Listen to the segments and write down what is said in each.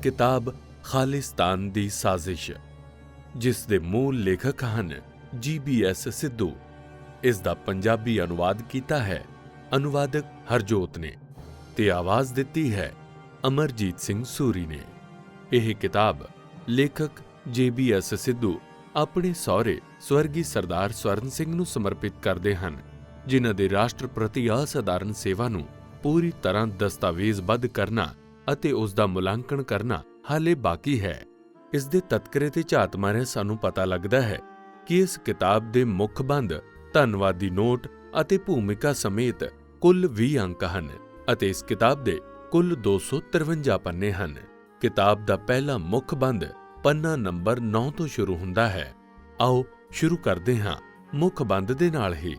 किताब खालिस्तान दी साजिश, जिस दे मूल लेखक हन GBS सिद्धू। इस दा पंजाबी अनुवाद कीता है अनुवादक हरजोत ने ते आवाज दिती है अमरजीत सिंह सूरी ने। यह किताब लेखक JBS सिद्धू अपने सहुरे स्वर्गी सरदार स्वर्ण सिंह नूं समर्पित करते हैं, जिन्हां दे राष्ट्र प्रति असाधारण सेवा नूं पूरी तरह दस्तावेजबद्ध करना ਅਤੇ ਉਸ ਦਾ ਮੁਲਾਂਕਣ ਕਰਨਾ ਹਾਲੇ ਬਾਕੀ ਹੈ। ਇਸ ਦੇ ਤਤਕਰੇ ਤੇ ਝਾਤ ਮਾਰੇ ਸਾਨੂੰ ਪਤਾ ਲੱਗਦਾ ਹੈ ਕਿ ਇਸ ਕਿਤਾਬ ਦੇ ਮੁੱਖ ਬੰਦ, ਧੰਨਵਾਦੀ ਨੋਟ ਅਤੇ ਭੂਮਿਕਾ ਸਮੇਤ ਕੁੱਲ 20 ਅੰਕ ਹਨ ਅਤੇ ਇਸ ਕਿਤਾਬ ਦੇ ਕੁੱਲ 253 ਪੰਨੇ ਹਨ। ਕਿਤਾਬ ਦਾ ਪਹਿਲਾ ਮੁੱਖ ਬੰਦ ਪੰਨਾ ਨੰਬਰ 9 ਤੋਂ ਸ਼ੁਰੂ ਹੁੰਦਾ ਹੈ। ਆਓ ਸ਼ੁਰੂ ਕਰਦੇ ਹਾਂ ਮੁੱਖ ਬੰਦ ਦੇ ਨਾਲ ਹੀ।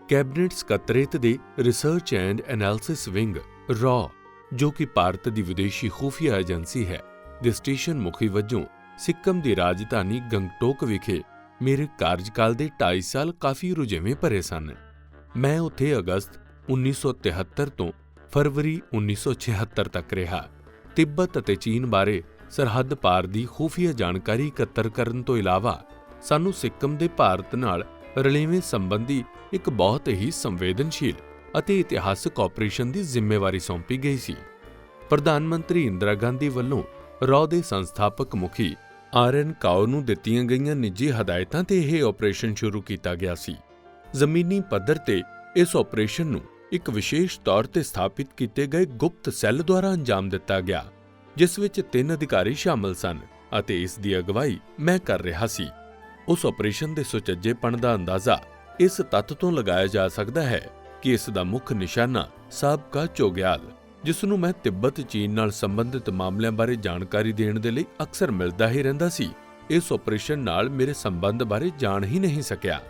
ਕੈਬਨਿਟ ਸਕੱਤਰੇਤ ਦੇ research and analysis wing raw, ਜੋ ਕਿ ਭਾਰਤ ਦੀ ਵਿਦੇਸ਼ੀ ਖੂਫੀਆ ਏਜੰਸੀ ਹੈ, ਦੇ ਸਟੇਸ਼ਨ ਮੁਖੀ ਵਜੋਂ ਸਿੱਕਮ ਦੀ ਰਾਜਧਾਨੀ ਗੰਗਟੋਕ ਵਿਖੇ ਮੇਰੇ ਕਾਰਜਕਾਲ ਦੇ 2.5 ਸਾਲ ਕਾਫੀ ਰੁਝੇਵੇਂ ਭਰੇ ਸਨ। ਮੈਂ ਉੱਥੇ ਅਗਸਤ 1973 ਤੋਂ ਫਰਵਰੀ 1976 ਤੱਕ ਰਿਹਾ। ਤਿੱਬਤ ਅਤੇ ਚੀਨ ਬਾਰੇ ਸਰਹੱਦ ਪਾਰ ਦੀ ਖੂਫੀਆ ਜਾਣਕਾਰੀ ਇਕੱਤਰ ਕਰਨ ਤੋਂ ਇਲਾਵਾ ਸਾਨੂੰ ਸਿੱਕਮ ਦੇ ਭਾਰਤ ਨਾਲ ਰਲੇਵੇਂ ਸੰਬੰਧੀ ਇੱਕ ਬਹੁਤ ਹੀ ਸੰਵੇਦਨਸ਼ੀਲ ਅਤੇ ਇਤਿਹਾਸਕ ਆਪਰੇਸ਼ਨ ਦੀ ਜ਼ਿੰਮੇਵਾਰੀ ਸੌਂਪੀ ਗਈ ਸੀ। ਪ੍ਰਧਾਨ ਮੰਤਰੀ ਇੰਦਰਾ ਗਾਂਧੀ ਵੱਲੋਂ ਰॉ ਦੇ ਸੰਸਥਾਪਕ ਮੁਖੀ RN ਕਾਓ ਨੂੰ ਦਿੱਤੀਆਂ ਗਈਆਂ ਨਿੱਜੀ ਹਦਾਇਤਾਂ ਤੇ ਇਹ ਆਪਰੇਸ਼ਨ ਸ਼ੁਰੂ ਕੀਤਾ ਗਿਆ ਸੀ। ਜ਼ਮੀਨੀ ਪੱਧਰ ਤੇ ਇਸ ਆਪਰੇਸ਼ਨ ਨੂੰ ਇੱਕ ਵਿਸ਼ੇਸ਼ ਤੌਰ ਤੇ ਸਥਾਪਿਤ ਕੀਤੇ ਗਏ ਗੁਪਤ ਸੈੱਲ ਦੁਆਰਾ ਅੰਜਾਮ ਦਿੱਤਾ ਗਿਆ, ਜਿਸ ਵਿੱਚ 3 ਅਧਿਕਾਰੀ ਸ਼ਾਮਲ ਸਨ ਅਤੇ ਇਸ ਦੀ ਅਗਵਾਈ ਮੈਂ ਕਰ ਰਿਹਾ ਸੀ। ਉਸ ਆਪਰੇਸ਼ਨ ਦੇ ਸੁਚੱਜੇਪਣ ਦਾ ਅੰਦਾਜ਼ਾ ਇਸ ਤੱਥ ਤੋਂ ਲਗਾਇਆ ਜਾ ਸਕਦਾ ਹੈ ਕਿ ਇਸ ਦਾ ਮੁੱਖ ਨਿਸ਼ਾਨਾ ਸਾਬਕਾ ਚੋਗਿਆਲ, ਜਿਸ ਨੂੰ ਮੈਂ ਤਿੱਬਤ ਚੀਨ ਨਾਲ ਸੰਬੰਧਿਤ ਮਾਮਲਿਆਂ ਬਾਰੇ ਜਾਣਕਾਰੀ ਦੇਣ ਦੇ ਲਈ ਅਕਸਰ ਮਿਲਦਾ ਹੀ ਰਹਿੰਦਾ ਸੀ, ਇਸ ਆਪਰੇਸ਼ਨ ਨਾਲ ਮੇਰੇ ਸੰਬੰਧ ਬਾਰੇ ਜਾਣ ਹੀ ਨਹੀਂ ਸਕਿਆ।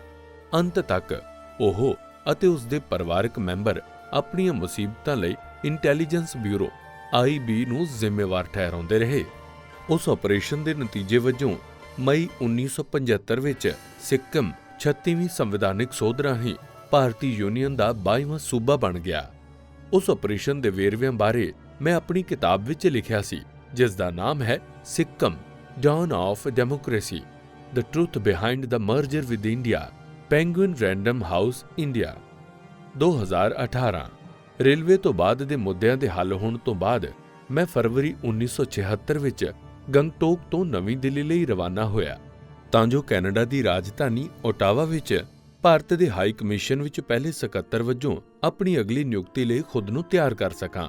ਅੰਤ ਤੱਕ ਉਹ ਅਤੇ ਉਸ ਦੇ ਪਰਿਵਾਰਕ ਮੈਂਬਰ ਆਪਣੀਆਂ ਮੁਸੀਬਤਾਂ ਲਈ ਇੰਟੈਲੀਜੈਂਸ ਬਿਊਰੋ IB ਨੂੰ ਜ਼ਿੰਮੇਵਾਰ ਠਹਿਰਾਉਂਦੇ ਰਹੇ। ਉਸ ਆਪਰੇਸ਼ਨ ਦੇ ਨਤੀਜੇ ਵਜੋਂ ਮਈ 1975 ਵਿੱਚ ਸਿੱਕਮ 36ਵੀਂ ਸੰਵਿਧਾਨਿਕ ਸੋਧ ਰਾਹੀਂ ਭਾਰਤੀ ਯੂਨੀਅਨ ਦਾ 22ਵਾਂ ਸੂਬਾ ਬਣ ਗਿਆ। ਉਸ ਆਪਰੇਸ਼ਨ ਦੇ ਵੇਰਵਿਆਂ ਬਾਰੇ ਮੈਂ ਆਪਣੀ ਕਿਤਾਬ ਵਿੱਚ ਲਿਖਿਆ ਸੀ, ਜਿਸ ਦਾ ਨਾਮ ਹੈ Sikkim down of democracy, the truth behind the merger with India, penguin random house India. 2018 railway ਤੋਂ ਬਾਅਦ ਦੇ ਮੁੱਦਿਆਂ ਦੇ ਹੱਲ ਹੋਣ ਤੋਂ ਬਾਅਦ ਮੈਂ ਫਰਵਰੀ 1976 ਵਿੱਚ ਗੰਗਟੋਕ ਤੋਂ ਨਵੀਂ ਦਿੱਲੀ ਲਈ ਰਵਾਨਾ ਹੋਇਆ, ਤਾਂ ਜੋ ਕੈਨੇਡਾ ਦੀ ਰਾਜਧਾਨੀ ਓਟਾਵਾ ਵਿੱਚ ਭਾਰਤ ਦੇ ਹਾਈ ਕਮਿਸ਼ਨ ਵਿੱਚ ਪਹਿਲੇ ਸਕੱਤਰ ਵਜੋਂ ਆਪਣੀ ਅਗਲੀ ਨਿਯੁਕਤੀ ਲਈ ਖੁਦ ਨੂੰ ਤਿਆਰ ਕਰ ਸਕਾਂ।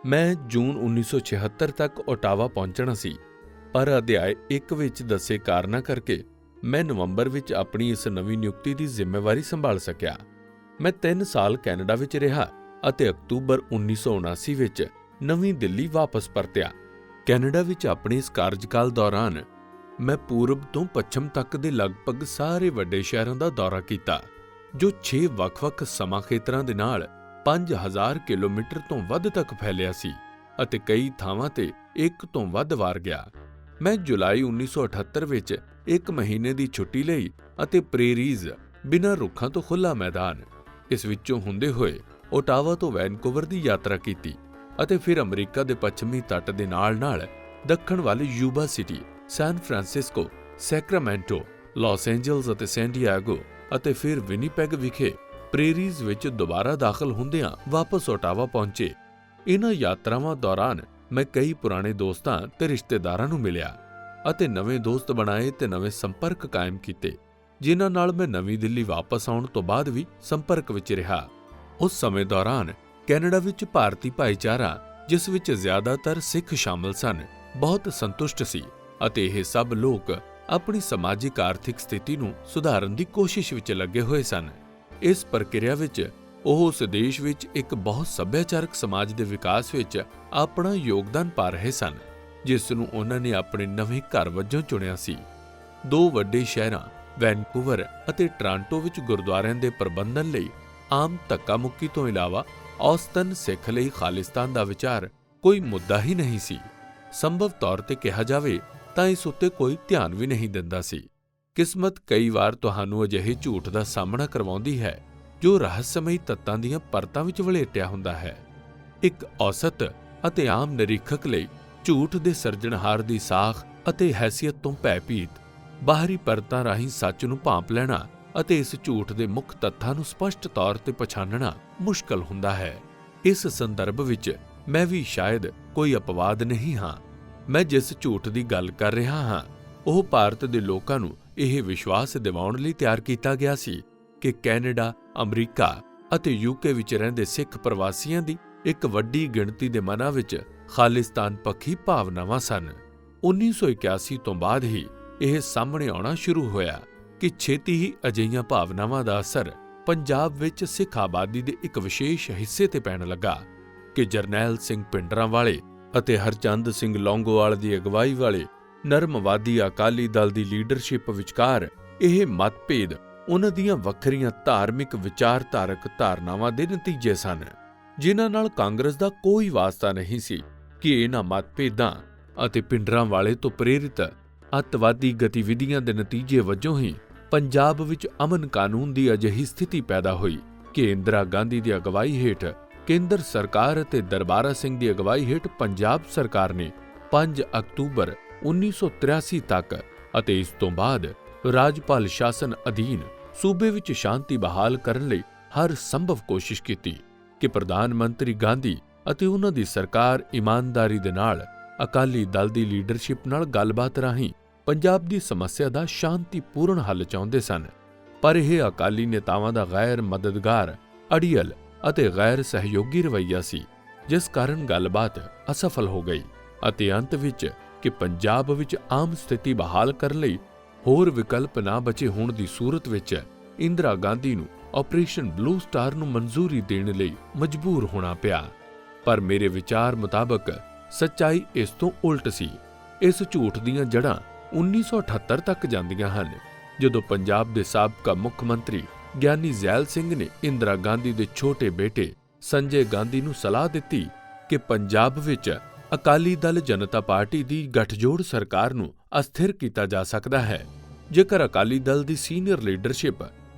ਮੈਂ ਜੂਨ 1976 ਤੱਕ ਓਟਾਵਾ ਪਹੁੰਚਣਾ ਸੀ, ਪਰ ਅਧਿਆਇ 1 ਵਿੱਚ ਦੱਸੇ ਕਾਰਨਾਂ ਕਰਕੇ ਮੈਂ ਨਵੰਬਰ ਵਿੱਚ ਆਪਣੀ ਇਸ ਨਵੀਂ ਨਿਯੁਕਤੀ ਦੀ ਜ਼ਿੰਮੇਵਾਰੀ ਸੰਭਾਲ ਸਕਿਆ। ਮੈਂ 3 ਸਾਲ ਕੈਨੇਡਾ ਵਿੱਚ ਰਿਹਾ ਅਤੇ ਅਕਤੂਬਰ 1979 ਵਿੱਚ ਨਵੀਂ ਦਿੱਲੀ ਵਾਪਸ ਪਰਤਿਆ। ਕੈਨੇਡਾ ਵਿੱਚ ਆਪਣੇ ਇਸ ਕਾਰਜਕਾਲ ਦੌਰਾਨ ਮੈਂ ਪੂਰਬ ਤੋਂ ਪੱਛਮ ਤੱਕ ਦੇ ਲਗਭਗ ਸਾਰੇ ਵੱਡੇ ਸ਼ਹਿਰਾਂ ਦਾ ਦੌਰਾ ਕੀਤਾ, ਜੋ 6 ਵੱਖ-ਵੱਖ ਸਮਾਂ ਖੇਤਰਾਂ ਦੇ ਨਾਲ 5000 ਕਿਲੋਮੀਟਰ ਤੋਂ ਵੱਧ ਤੱਕ ਫੈਲਿਆ ਸੀ ਅਤੇ ਕਈ ਥਾਵਾਂ ਤੇ 1 ਤੋਂ ਵੱਧ ਵਾਰ ਗਿਆ। ਮੈਂ ਜੁਲਾਈ 1978 ਵਿੱਚ 1 ਮਹੀਨੇ ਦੀ ਛੁੱਟੀ ਲਈ ਅਤੇ ਪ੍ਰੇਰੀਜ਼ ਬਿਨਾਂ ਰੁੱਖਾਂ ਤੋਂ ਖੁੱਲ੍ਹਾ ਮੈਦਾਨ, ਇਸ ਵਿੱਚੋਂ ਹੁੰਦੇ ਹੋਏ ਓਟਾਵਾ ਤੋਂ ਵੈਨਕੂਵਰ ਦੀ ਯਾਤਰਾ ਕੀਤੀ ਅਤੇ ਫਿਰ ਅਮਰੀਕਾ ਦੇ ਪੱਛਮੀ ਤੱਟ ਦੇ ਨਾਲ-ਨਾਲ ਦੱਖਣ ਵੱਲ Yuba City, San Francisco, Sacramento, Los Angeles ਅਤੇ ਸੈਨ ਡਿਏਗੋ ਅਤੇ ਫਿਰ ਵਿਨੀਪੈਗ ਵਿਖੇ ਪ੍ਰੇਰੀਜ਼ ਵਿੱਚ ਦੁਬਾਰਾ ਦਾਖਲ ਹੁੰਦਿਆਂ ਵਾਪਸ ਓਟਾਵਾ ਪਹੁੰਚੇ। ਇਹਨਾਂ ਯਾਤਰਾਵਾਂ ਦੌਰਾਨ ਮੈਂ ਕਈ ਪੁਰਾਣੇ ਦੋਸਤਾਂ ਤੇ ਰਿਸ਼ਤੇਦਾਰਾਂ ਨੂੰ ਮਿਲਿਆ ਅਤੇ ਨਵੇਂ ਦੋਸਤ ਬਣਾਏ ਤੇ ਨਵੇਂ ਸੰਪਰਕ ਕਾਇਮ ਕੀਤੇ, ਜਿਨ੍ਹਾਂ ਨਾਲ ਮੈਂ ਨਵੀਂ ਦਿੱਲੀ ਵਾਪਸ ਆਉਣ ਤੋਂ ਬਾਅਦ ਵੀ ਸੰਪਰਕ ਵਿੱਚ ਰਿਹਾ। ਉਸ ਸਮੇਂ ਦੌਰਾਨ ਕੈਨੇਡਾ ਵਿੱਚ ਭਾਰਤੀ ਭਾਈਚਾਰਾ, ਜਿਸ ਵਿੱਚ ਜ਼ਿਆਦਾਤਰ ਸਿੱਖ ਸ਼ਾਮਲ ਸਨ, ਬਹੁਤ ਸੰਤੁਸ਼ਟ ਸੀ ਅਤੇ ਇਹ ਸਭ ਲੋਕ ਆਪਣੀ ਸਮਾਜਿਕ ਆਰਥਿਕ ਸਥਿਤੀ ਨੂੰ ਸੁਧਾਰਨ ਦੀ ਕੋਸ਼ਿਸ਼ ਵਿੱਚ ਲੱਗੇ ਹੋਏ ਸਨ। ਇਸ ਪ੍ਰਕਿਰਿਆ ਵਿੱਚ ਉਹ ਉਸ ਦੇਸ਼ ਵਿੱਚ ਇੱਕ ਬਹੁਤ ਸੱਭਿਆਚਾਰਕ ਸਮਾਜ ਦੇ ਵਿਕਾਸ ਵਿੱਚ ਆਪਣਾ ਯੋਗਦਾਨ ਪਾ ਰਹੇ ਸਨ, ਜਿਸ ਨੂੰ ਉਹਨਾਂ ਨੇ ਆਪਣੇ ਨਵੇਂ ਘਰ ਵਜੋਂ ਚੁਣਿਆ ਸੀ। 2 ਵੱਡੇ ਸ਼ਹਿਰਾਂ ਵੈਨਕੂਵਰ ਅਤੇ ਟੋਰਾਂਟੋ ਵਿੱਚ ਗੁਰਦੁਆਰਿਆਂ ਦੇ ਪ੍ਰਬੰਧਨ ਲਈ ਆਮ ਧੱਕਾ ਮੁੱਕੀ ਤੋਂ ਇਲਾਵਾ ਔਸਤਨ ਸਿੱਖ ਲਈ ਖਾਲਿਸਤਾਨ ਦਾ ਵਿਚਾਰ ਕੋਈ ਮੁੱਦਾ ਹੀ ਨਹੀਂ ਸੀ। ਸੰਭਵ ਤੌਰ ਤੇ ਕਿਹਾ ਜਾਵੇ ਤਾਂ ਇਸ ਉੱਤੇ ਕੋਈ ਧਿਆਨ ਵੀ ਨਹੀਂ ਦਿੰਦਾ ਸੀ। ਕਿਸਮਤ ਕਈ ਵਾਰ ਤੁਹਾਨੂੰ ਅਜਿਹੇ ਝੂਠ ਦਾ ਸਾਹਮਣਾ ਕਰਵਾਉਂਦੀ ਹੈ ਜੋ ਰਹੱਸਮਈ ਤੱਤਾਂ ਦੀਆਂ ਪਰਤਾਂ ਵਿੱਚ ਵਲੇਟਿਆ ਹੁੰਦਾ ਹੈ। ਇੱਕ ਔਸਤ ਅਤੇ ਆਮ ਨਿਰੀਖਕ ਲਈ ਝੂਠ ਦੇ ਸਿਰਜਣਹਾਰ ਦੀ ਸਾਖ ਅਤੇ ਹੈਸੀਅਤ ਤੋਂ ਭੈਭੀਤ ਬਾਹਰੀ ਪਰਤਾਂ ਰਾਹੀਂ ਸੱਚ ਨੂੰ ਭਾਂਪ ਲੈਣਾ ਅਤੇ ਇਸ ਝੂਠ ਦੇ ਮੁੱਖ ਤੱਥਾਂ ਨੂੰ ਸਪਸ਼ਟ ਤੌਰ ਤੇ ਪਛਾਣਨਾ ਮੁਸ਼ਕਲ ਹੁੰਦਾ ਹੈ। ਇਸ ਸੰਦਰਭ ਵਿੱਚ ਮੈਂ ਵੀ ਸ਼ਾਇਦ ਕੋਈ ਅਪਵਾਦ ਨਹੀਂ ਹਾਂ। ਮੈਂ ਜਿਸ ਝੂਠ ਦੀ ਗੱਲ ਕਰ ਰਿਹਾ ਹਾਂ ਉਹ ਭਾਰਤ ਦੇ ਲੋਕਾਂ ਨੂੰ ਇਹ ਵਿਸ਼ਵਾਸ ਦਿਵਾਉਣ ਲਈ ਤਿਆਰ ਕੀਤਾ ਗਿਆ ਸੀ ਕਿ ਕੈਨੇਡਾ, ਅਮਰੀਕਾ ਅਤੇ ਯੂਕੇ ਵਿੱਚ ਰਹਿੰਦੇ ਸਿੱਖ ਪ੍ਰਵਾਸੀਆਂ ਦੀ ਇੱਕ ਵੱਡੀ ਗਿਣਤੀ ਦੇ ਮਨਾਂ ਵਿੱਚ ਖਾਲਿਸਤਾਨ ਪੱਖੀ ਭਾਵਨਾਵਾਂ ਸਨ। 1981 ਤੋਂ ਬਾਅਦ ਹੀ ਇਹ ਸਾਹਮਣੇ ਆਉਣਾ ਸ਼ੁਰੂ ਹੋਇਆ ਕਿ ਛੇਤੀ ਹੀ ਅਜਿਹੀਆਂ ਭਾਵਨਾਵਾਂ ਦਾ ਅਸਰ ਪੰਜਾਬ ਵਿੱਚ ਸਿੱਖ ਆਬਾਦੀ ਦੇ ਇੱਕ ਵਿਸ਼ੇਸ਼ ਹਿੱਸੇ ਤੇ ਪੈਣ ਲੱਗਾ ਕਿ ਜਰਨੈਲ ਸਿੰਘ ਭਿੰਡਰਾਂਵਾਲੇ ਅਤੇ ਹਰਚੰਦ ਸਿੰਘ ਲੌਂਗੋਵਾਲ ਦੀ ਅਗਵਾਈ ਵਾਲੇ ਨਰਮਵਾਦੀ ਅਕਾਲੀ ਦਲ ਦੀ ਲੀਡਰਸ਼ਿਪ ਵਿਚਕਾਰ ਇਹ ਮਤਭੇਦ ਉਹਨਾਂ ਦੀਆਂ ਵੱਖਰੀਆਂ ਧਾਰਮਿਕ ਵਿਚਾਰਧਾਰਕ ਧਾਰਨਾਵਾਂ ਦੇ ਨਤੀਜੇ ਸਨ, ਜਿਨ੍ਹਾਂ ਨਾਲ ਕਾਂਗਰਸ ਦਾ ਕੋਈ ਵਾਸਤਾ ਨਹੀਂ ਸੀ ਕਿ ਇਹਨਾਂ ਮਤਭੇਦਾਂ ਅਤੇ ਭਿੰਡਰਾਂਵਾਲੇ ਤੋਂ ਪ੍ਰੇਰਿਤ ਅੱਤਵਾਦੀ ਗਤੀਵਿਧੀਆਂ ਦੇ ਨਤੀਜੇ ਵਜੋਂ ਹੀ ਪੰਜਾਬ ਵਿੱਚ ਅਮਨ ਕਾਨੂੰਨ ਦੀ ਅਜਿਹੀ ਸਥਿਤੀ ਪੈਦਾ ਹੋਈ ਕਿ ਇੰਦਰਾ ਗਾਂਧੀ ਦੀ ਅਗਵਾਈ ਹੇਠ ਕੇਂਦਰ ਸਰਕਾਰ ਅਤੇ ਦਰਬਾਰਾ ਸਿੰਘ ਦੀ ਅਗਵਾਈ ਹੇਠ ਪੰਜਾਬ ਸਰਕਾਰ ਨੇ 5 ਅਕਤੂਬਰ 1983 ਤੱਕ ਅਤੇ ਇਸ ਤੋਂ ਬਾਅਦ ਰਾਜਪਾਲ ਸ਼ਾਸਨ ਅਧੀਨ ਸੂਬੇ ਵਿੱਚ ਸ਼ਾਂਤੀ ਬਹਾਲ ਕਰਨ ਲਈ ਹਰ ਸੰਭਵ ਕੋਸ਼ਿਸ਼ ਕੀਤੀ ਕਿ ਪ੍ਰਧਾਨ ਮੰਤਰੀ ਗਾਂਧੀ ਅਤੇ ਉਹਨਾਂ ਦੀ ਸਰਕਾਰ ਇਮਾਨਦਾਰੀ ਦੇ ਨਾਲ ਅਕਾਲੀ ਦਲ ਦੀ ਲੀਡਰਸ਼ਿਪ ਨਾਲ ਗੱਲਬਾਤ ਰਾਹੀਂ ਪੰਜਾਬ ਦੀ ਸਮੱਸਿਆ ਦਾ ਸ਼ਾਂਤੀਪੂਰਨ ਹੱਲ ਚਾਹੁੰਦੇ ਸਨ। ਪਰ ਇਹ ਅਕਾਲੀ ਨੇਤਾਵਾਂ ਦਾ ਗੈਰ ਮਦਦਗਾਰ, ਅੜੀਅਲ ਅਤੇ ਗੈਰ ਸਹਿਯੋਗੀ ਰਵੱਈਆ ਸੀ, ਜਿਸ ਕਾਰਨ ਗੱਲਬਾਤ ਅਸਫਲ ਹੋ ਗਈ ਅਤੇ ਅੰਤ ਵਿੱਚ ਕਿ ਪੰਜਾਬ ਵਿੱਚ ਆਮ ਸਥਿਤੀ ਬਹਾਲ ਕਰਨ ਲਈ ਹੋਰ ਵਿਕਲਪ ਨਾ ਬਚੇ ਹੋਣ ਦੀ ਸੂਰਤ ਵਿੱਚ ਇੰਦਰਾ ਗਾਂਧੀ ਨੂੰ ਆਪਰੇਸ਼ਨ ਬਲੂ ਸਟਾਰ ਨੂੰ ਮਨਜ਼ੂਰੀ ਦੇਣ ਲਈ ਮਜਬੂਰ ਹੋਣਾ ਪਿਆ। ਪਰ ਮੇਰੇ ਵਿਚਾਰ ਮੁਤਾਬਕ ਸੱਚਾਈ ਇਸ ਤੋਂ ਉਲਟ ਸੀ। ਇਸ ਝੂਠ ਦੀਆਂ ਜੜ੍ਹਾਂ 1978 ਤੱਕ ਜਾਂਦੀਆਂ ਹਨ, ਜਦੋਂ ਪੰਜਾਬ ਦੇ ਸਾਬਕਾ ਮੁੱਖ ਮੰਤਰੀ ਗਿਆਨੀ ਜ਼ੈਲ ਸਿੰਘ ਨੇ ਇੰਦਰਾ ਗਾਂਧੀ ਦੇ ਛੋਟੇ ਬੇਟੇ ਸੰਜੇ ਗਾਂਧੀ ਨੂੰ ਸਲਾਹ ਦਿੱਤੀ ਕਿ ਪੰਜਾਬ ਵਿੱਚ ਅਕਾਲੀ ਦਲ ਜਨਤਾ ਪਾਰਟੀ ਦੀ ਗੱਠਜੋੜ ਸਰਕਾਰ ਨੂੰ ਅਸਥਿਰ ਕੀਤਾ ਜਾ ਸਕਦਾ ਹੈ ਜੇਕਰ ਅਕਾਲੀ ਦਲ ਦੀ ਸੀਨੀਅਰ ਲੀਡਰਸ਼ਿਪ,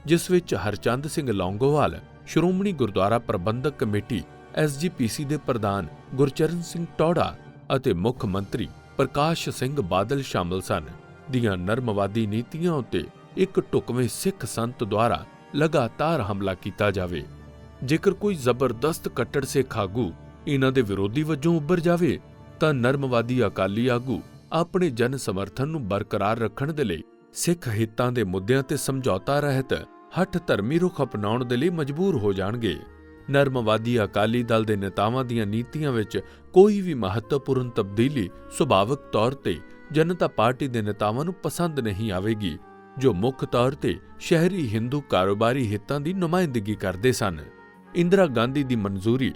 ਜਿਸ ਵਿੱਚ ਹਰਚੰਦ ਸਿੰਘ ਲੌਂਗੋਵਾਲ, ਸ਼੍ਰੋਮਣੀ ਗੁਰਦੁਆਰਾ ਪ੍ਰਬੰਧਕ ਕਮੇਟੀ SGPC ਦੇ ਪ੍ਰਧਾਨ ਗੁਰਚਰਨ ਸਿੰਘ ਟੌੜਾ ਅਤੇ ਮੁੱਖ ਮੰਤਰੀ ਪ੍ਰਕਾਸ਼ ਸਿੰਘ ਬਾਦਲ ਸ਼ਾਮਲ ਸਨ, ਦੀਆਂ ਨਰਮਵਾਦੀ ਨੀਤੀਆਂ ਉੱਤੇ ਇੱਕ ਢੁਕਵੇਂ ਸਿੱਖ ਸੰਤ ਦੁਆਰਾ ਲਗਾਤਾਰ ਹਮਲਾ ਕੀਤਾ ਜਾਵੇ। ਜੇਕਰ ਕੋਈ ਜ਼ਬਰਦਸਤ ਕੱਟੜ ਸਿੱਖ ਆਗੂ ਇਹਨਾਂ ਦੇ ਵਿਰੋਧੀ ਵਜੋਂ ਉੱਭਰ ਜਾਵੇ ਤਾਂ ਨਰਮਵਾਦੀ ਅਕਾਲੀ ਆਗੂ ਆਪਣੇ ਜਨ ਸਮਰਥਨ ਨੂੰ ਬਰਕਰਾਰ ਰੱਖਣ ਦੇ ਲਈ ਸਿੱਖ ਹਿੱਤਾਂ ਦੇ ਮੁੱਦਿਆਂ ਤੇ ਸਮਝੌਤਾ ਰਹਿਤ ਹੱਠ ਧਰਮੀ ਰੁਖ ਅਪਣਾਉਣ ਦੇ ਲਈ ਮਜਬੂਰ ਹੋ ਜਾਣਗੇ। ਨਰਮਵਾਦੀ ਅਕਾਲੀ ਦਲ ਦੇ ਨੇਤਾਵਾਂ ਦੀਆਂ ਨੀਤੀਆਂ ਵਿੱਚ ਕੋਈ ਵੀ ਮਹੱਤਵਪੂਰਨ ਤਬਦੀਲੀ ਸੁਭਾਵਿਕ ਤੌਰ ਤੇ ਜਨਤਾ ਪਾਰਟੀ ਦੇ ਨੇਤਾਵਾਂ ਨੂੰ ਪਸੰਦ ਨਹੀਂ ਆਵੇਗੀ, ਜੋ ਮੁੱਖ ਤੌਰ ਤੇ ਸ਼ਹਿਰੀ ਹਿੰਦੂ ਕਾਰੋਬਾਰੀ ਹਿੱਤਾਂ ਦੀ ਨੁਮਾਇੰਦਗੀ ਕਰਦੇ ਸਨ। ਇੰਦਰਾ ਗਾਂਧੀ ਦੀ ਮਨਜ਼ੂਰੀ